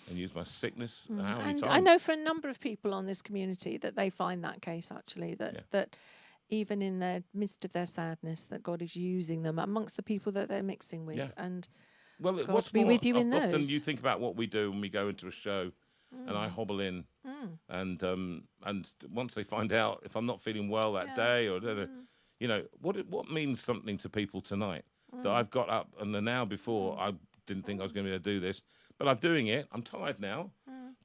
and use my sickness. And I know for a number of people on this community that they find that case actually, that even in the midst of their sadness, that God is using them amongst the people that they're mixing with. Yeah. And well, God what's be more, with you in often those. you think about what we do when we go into a show, and I hobble in, and once they find out if I'm not feeling well that day, or what means something to people tonight that I've got up and now before I didn't think I was going to be able to do this, but I'm doing it. I'm tired now,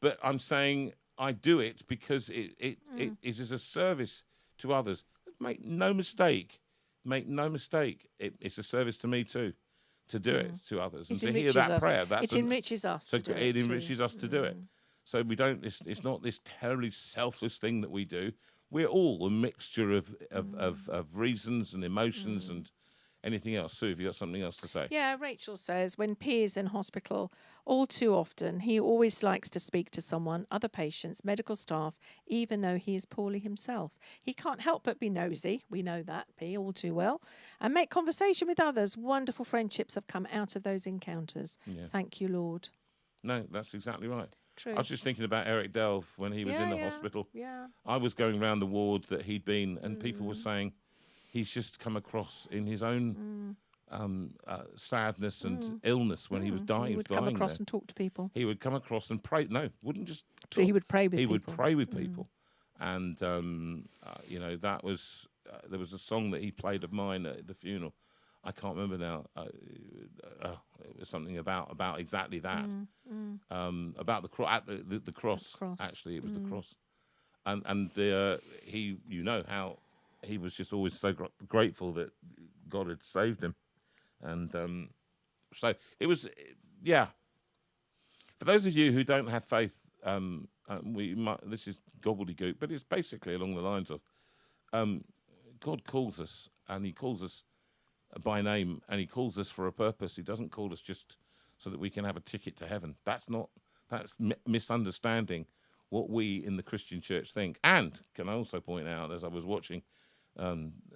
but I'm saying I do it because it is a service to others. Make no mistake. It's a service to me too, to do it to others and to hear that prayer. It enriches us. It enriches us to do it. So we don't. It's not this terribly selfless thing that we do. we're all a mixture of reasons and emotions and anything else. Sue, have you got something else to say? Yeah, Rachel says when Pier's in hospital, all too often, he always likes to speak to someone, other patients, medical staff, even though he is poorly himself. He can't help but be nosy. We know that, P, all too well. And make conversation with others. Wonderful friendships have come out of those encounters. Yeah. Thank you, Lord. No, that's exactly right. True. I was just thinking about Eric Delve when he was in the hospital. Yeah. I was going around the ward that he'd been, and people were saying he's just come across in his own sadness and illness when he was dying. He would come across and talk to people. He would come across and pray. No, wouldn't just talk. He would pray with he people. would pray with people. And, you know, that was, there was a song that he played of mine at the funeral. I can't remember now. It was something about exactly that. About the cross, the cross. Actually, it was the cross. And he, you know, how he was just always so grateful that God had saved him. And so it was, yeah. For those of you who don't have faith, this is gobbledygook, but it's basically along the lines of God calls us, and he calls us by name, and he calls us for a purpose. He doesn't call us just so that we can have a ticket to heaven. That's misunderstanding what we in the Christian church think. And can I also point out, as I was watching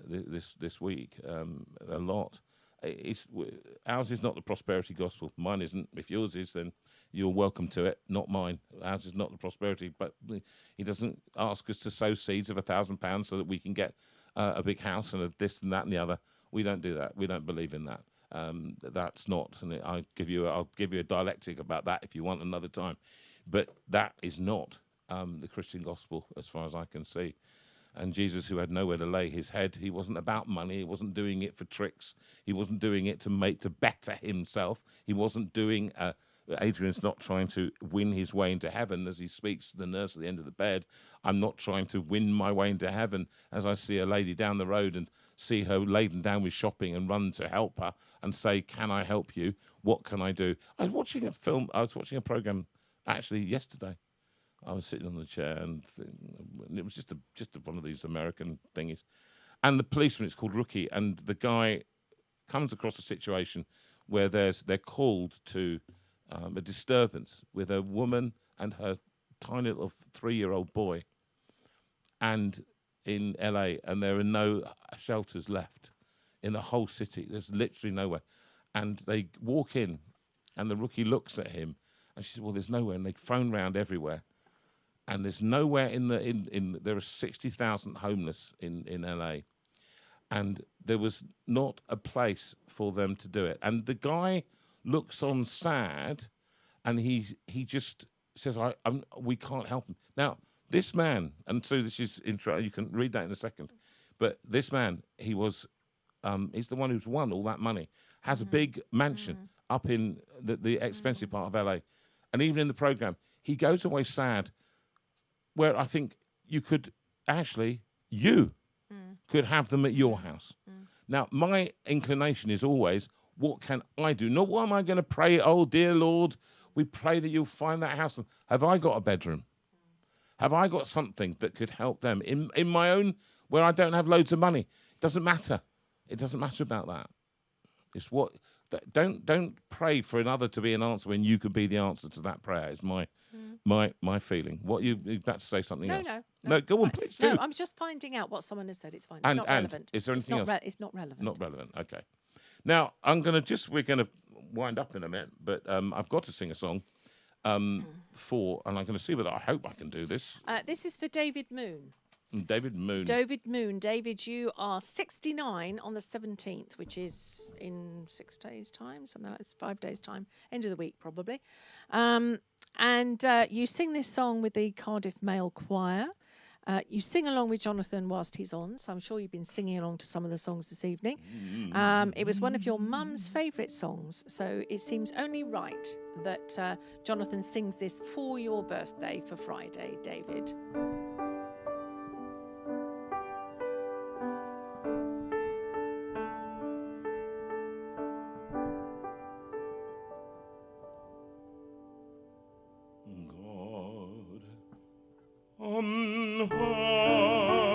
this week a lot, ours is not the prosperity gospel. Mine isn't. If yours is, then you're welcome to it. Not mine. Ours is not the prosperity. But he doesn't ask us to sow seeds of £1,000 so that we can get a big house and a this and that and the other. We don't do that. We don't believe in that. That's not. And I'll give you a dialectic about that if you want another time. But that is not the Christian gospel, as far as I can see. And Jesus, who had nowhere to lay his head, he wasn't about money. He wasn't doing it for tricks. He wasn't doing it to better himself. He wasn't doing. Adrian's not trying to win his way into heaven as he speaks to the nurse at the end of the bed. I'm not trying to win my way into heaven as I see a lady down the road and see her laden down with shopping and run to help her and say, "Can I help you? What can I do?" I was watching a program actually yesterday. I was sitting on the chair, and it was just one of these American thingies. And the policeman, it's called Rookie, and the guy comes across a situation where they're called to a disturbance with a woman and her tiny little 3-year-old boy, and in LA, and there are no shelters left in the whole city. There's literally nowhere. And they walk in, and the Rookie looks at him, and she says, "Well, there's nowhere." And they phone round everywhere. And there's nowhere there are 60,000 homeless in LA, and there was not a place for them to do it. And the guy looks on sad, and he just says, "We can't help him." Now, this man, and so this is intro. You can read that in a second, but this man, he's the one who's won all that money, has a big mansion up in the expensive part of LA, and even in the program, he goes away sad. Where I think you could could have them at your house. Now, my inclination is always, what can I do? Not what am I going to pray, "Oh, dear Lord, we pray that you'll find that house." Have I got a bedroom? Have I got something that could help them? In my own, where I don't have loads of money. It doesn't matter. It doesn't matter about that. It's what, don't pray for another to be an answer when you could be the answer to that prayer. It's my feeling. What you about to say something else? No, go on, please do. No, I'm just finding out what someone has said. It's fine. It's not relevant. Is there anything else? It's not relevant. Not relevant. Okay. Now we're gonna wind up in a minute, but I've got to sing a song and I'm going to see whether I hope I can do this. This is for David Moon. David Moon. David, you are 69 on the 17th, which is in 6 days' time, something like this, 5 days' time, end of the week probably. And you sing this song with the Cardiff Male Choir. You sing along with Jonathan whilst he's on, so I'm sure you've been singing along to some of the songs this evening. It was one of your mum's favourite songs, so it seems only right that Jonathan sings this for your birthday for Friday, David. God on high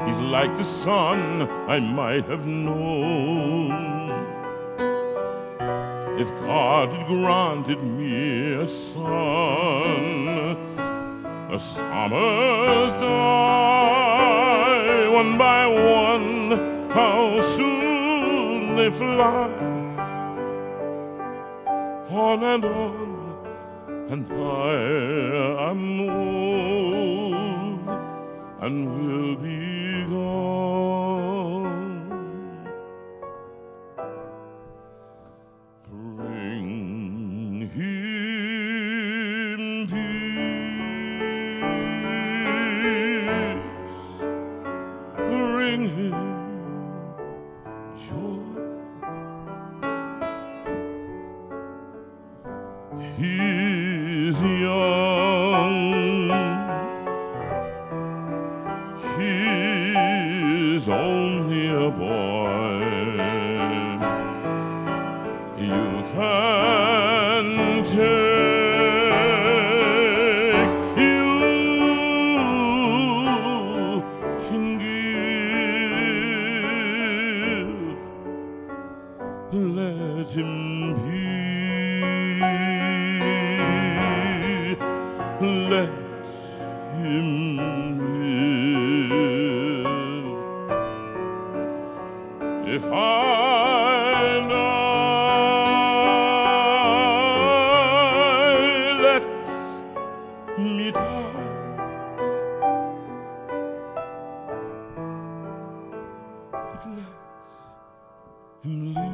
He's like the son I might have known. If God had granted me a son, the summers die one by one, how soon they fly. On and I am old and will be gone. Bring him peace, bring him joy. He's young, he's only a boy. You can take, you can give, let him be. Let him live. If I die, let me die. But let him live.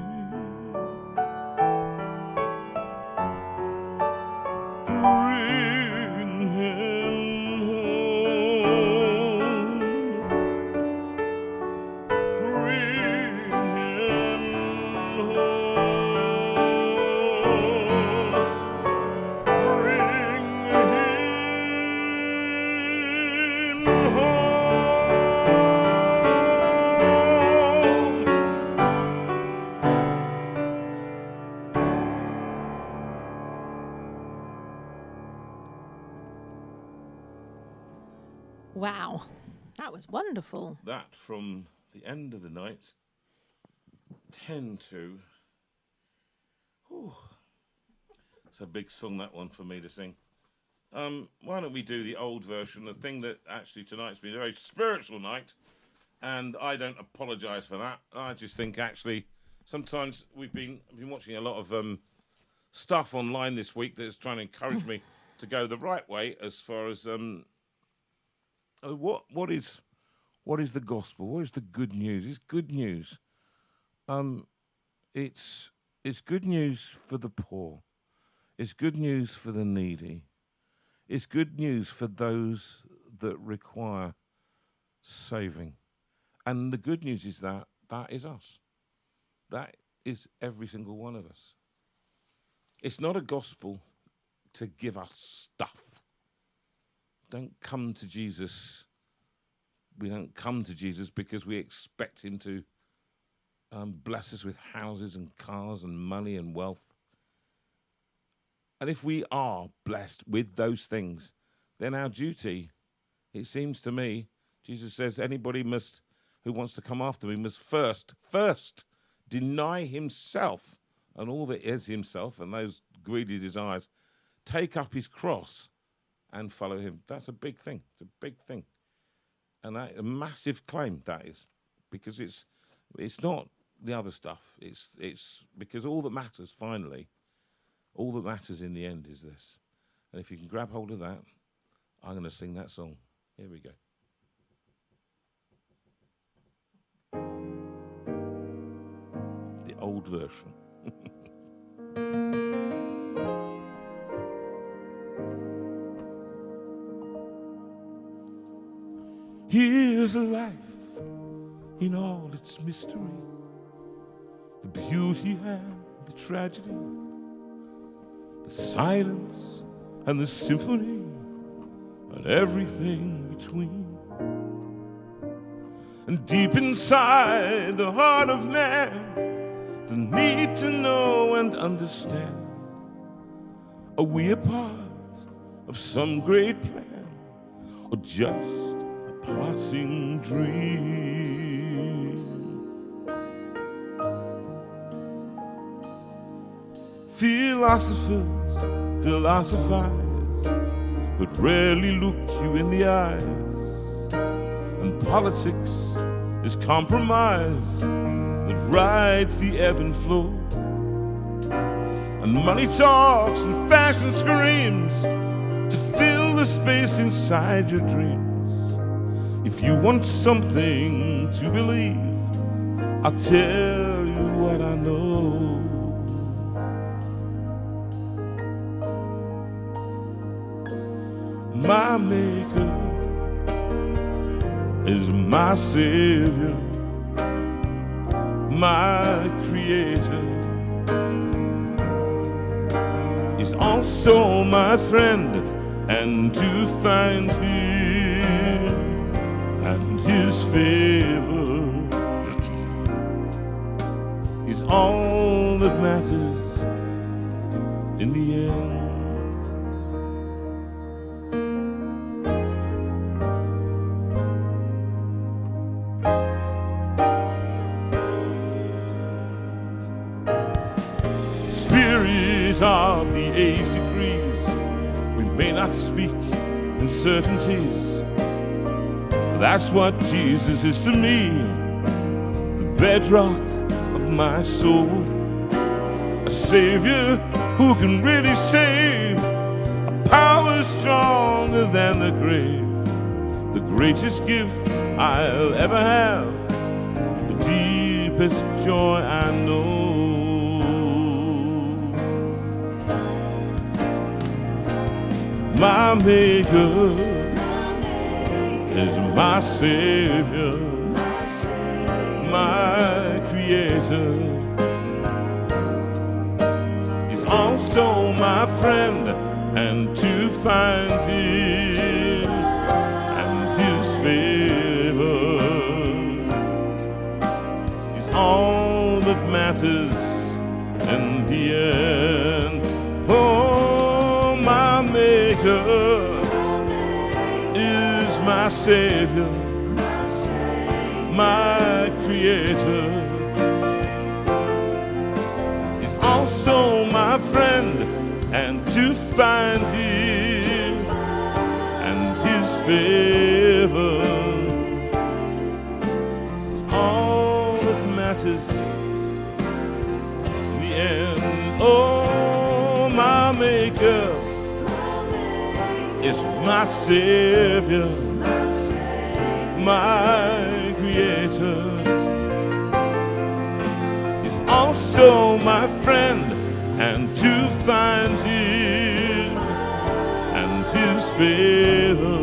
Bring him home. Bring him home. Bring him Wow, that was wonderful. That from the end of the night, 10 to. Whew. It's a big song, that one, for me to sing. Why don't we do the old version, the thing that actually tonight's been a very spiritual night, and I don't apologise for that. I just think actually sometimes I've been watching a lot of stuff online this week that's trying to encourage me to go the right way as far as what is the gospel? What is the good news? It's good news. It's good news for the poor. It's good news for the needy. It's good news for those that require saving. And the good news is that is us. That is every single one of us. It's not a gospel to give us stuff. Don't come to Jesus. We don't come to Jesus because we expect him to bless us with houses and cars and money and wealth. And if we are blessed with those things, then our duty, it seems to me, Jesus says, anybody who wants to come after me must first deny himself and all that is himself and those greedy desires, take up his cross and follow him. That's a big thing. It's a big thing. And that, a massive claim that is, because it's not the other stuff. It's because all that matters finally, all that matters in the end is this. And if you can grab hold of that, I'm going to sing that song. Here we go. The old version. Here's life in all its mystery, the beauty and the tragedy, the silence and the symphony, and everything between. And deep inside the heart of man, the need to know and understand. Are we a part of some great plan, or just a passing dream. Philosophers philosophize, but rarely look you in the eyes. And politics is compromise that rides the ebb and flow. And money talks and fashion screams to fill the space inside your dreams. If you want something to believe, I'll tell you what I know. My maker is my savior, my creator is also my friend, and to find him and his favor is all that matters in the end. Of the age decrees, we may not speak in certainties. That's what Jesus is to me, the bedrock of my soul, a savior who can really save, a power stronger than the grave, the greatest gift I'll ever have, the deepest joy I know. My maker is my savior, my creator is also my friend, and to find him and his favor is all that matters in the end. Oh, my maker is my savior, my creator is also my friend, and to find him and his favor is all that matters in the end. Oh, my maker is my savior, my creator is also my friend, and to find him and his favor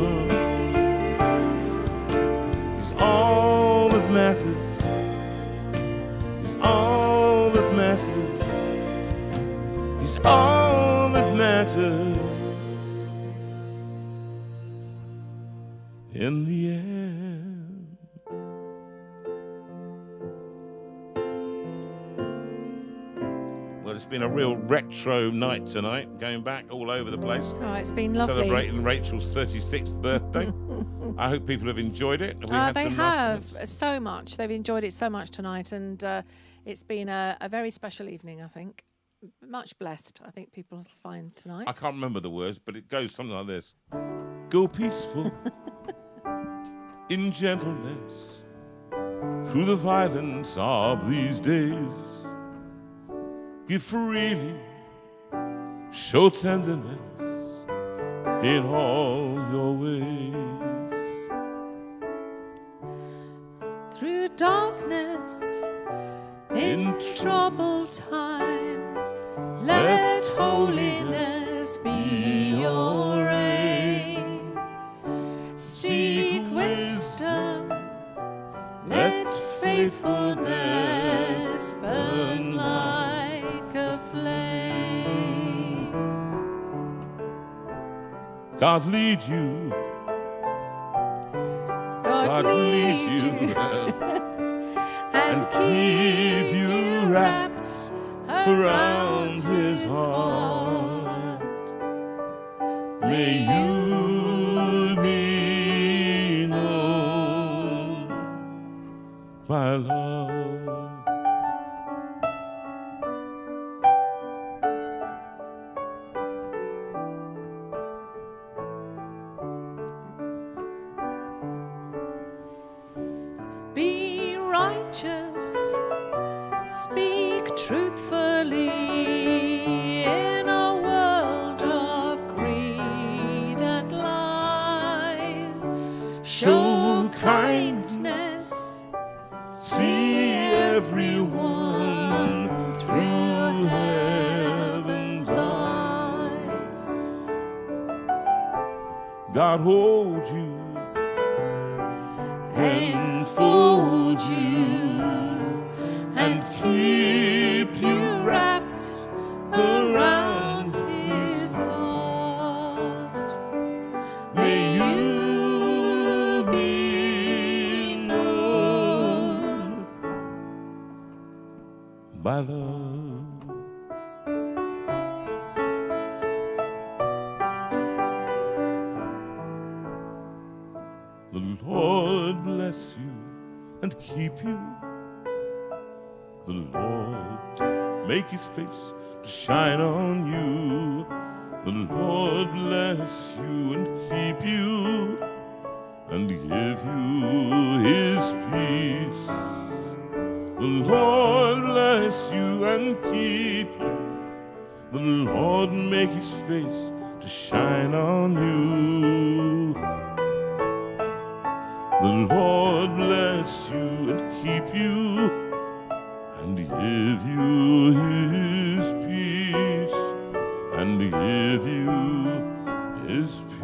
is all that matters, is all that matters, is all that matters in the end. Well, it's been a real retro night tonight, going back all over the place. Oh, it's been lovely. Celebrating Rachel's 36th birthday. I hope people have enjoyed it. They have so much. They've enjoyed it so much tonight, and it's been a very special evening, I think. Much blessed, I think people find tonight. I can't remember the words, but it goes something like this. Go peaceful in gentleness through the violence of these days. Give freely, show tenderness in all your ways. Through darkness, in troubled times, let holiness be your aim. Seek wisdom, let faithfulness burn like a flame. God lead you. God lead you. And keep you wrapped around his heart. May you be known. my love. Be righteous, speak truthfully in a world of greed and lies. Show kindness, see everyone through heaven's eyes. God hold you Enfold you and keep you wrapped around his heart. May you be known by love. The Lord bless you and keep you. The Lord make his face to shine on you. The Lord bless you and keep you and give you his peace. The Lord bless you and keep you. The Lord make his face to shine on you. The Lord bless you and keep you and give you his peace and give you his peace.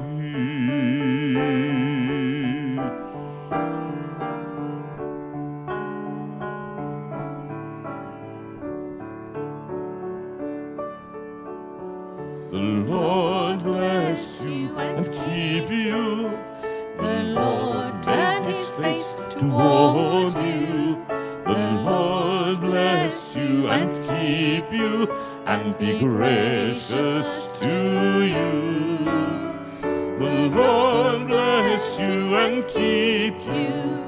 The Lord bless you and keep you. The Lord turn his face toward you. The Lord bless you and keep you and be gracious to you. The Lord bless you and keep you.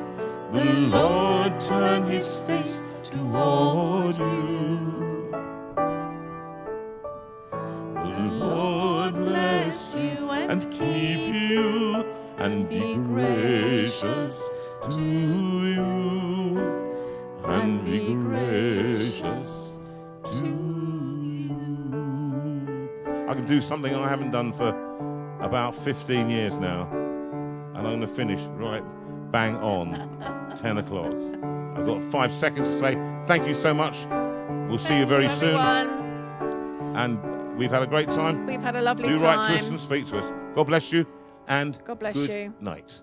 The Lord turn his face toward you. The Lord bless you and keep you and be gracious to you and be gracious to you. I can do something I haven't done for about 15 years now, and I'm going to finish right bang on 10 o'clock. I've got 5 seconds to say thank you so much. We'll see you very soon. And we've had a great time. We've had a lovely Do time. write to us and speak to us. God bless you. And God bless good you. night.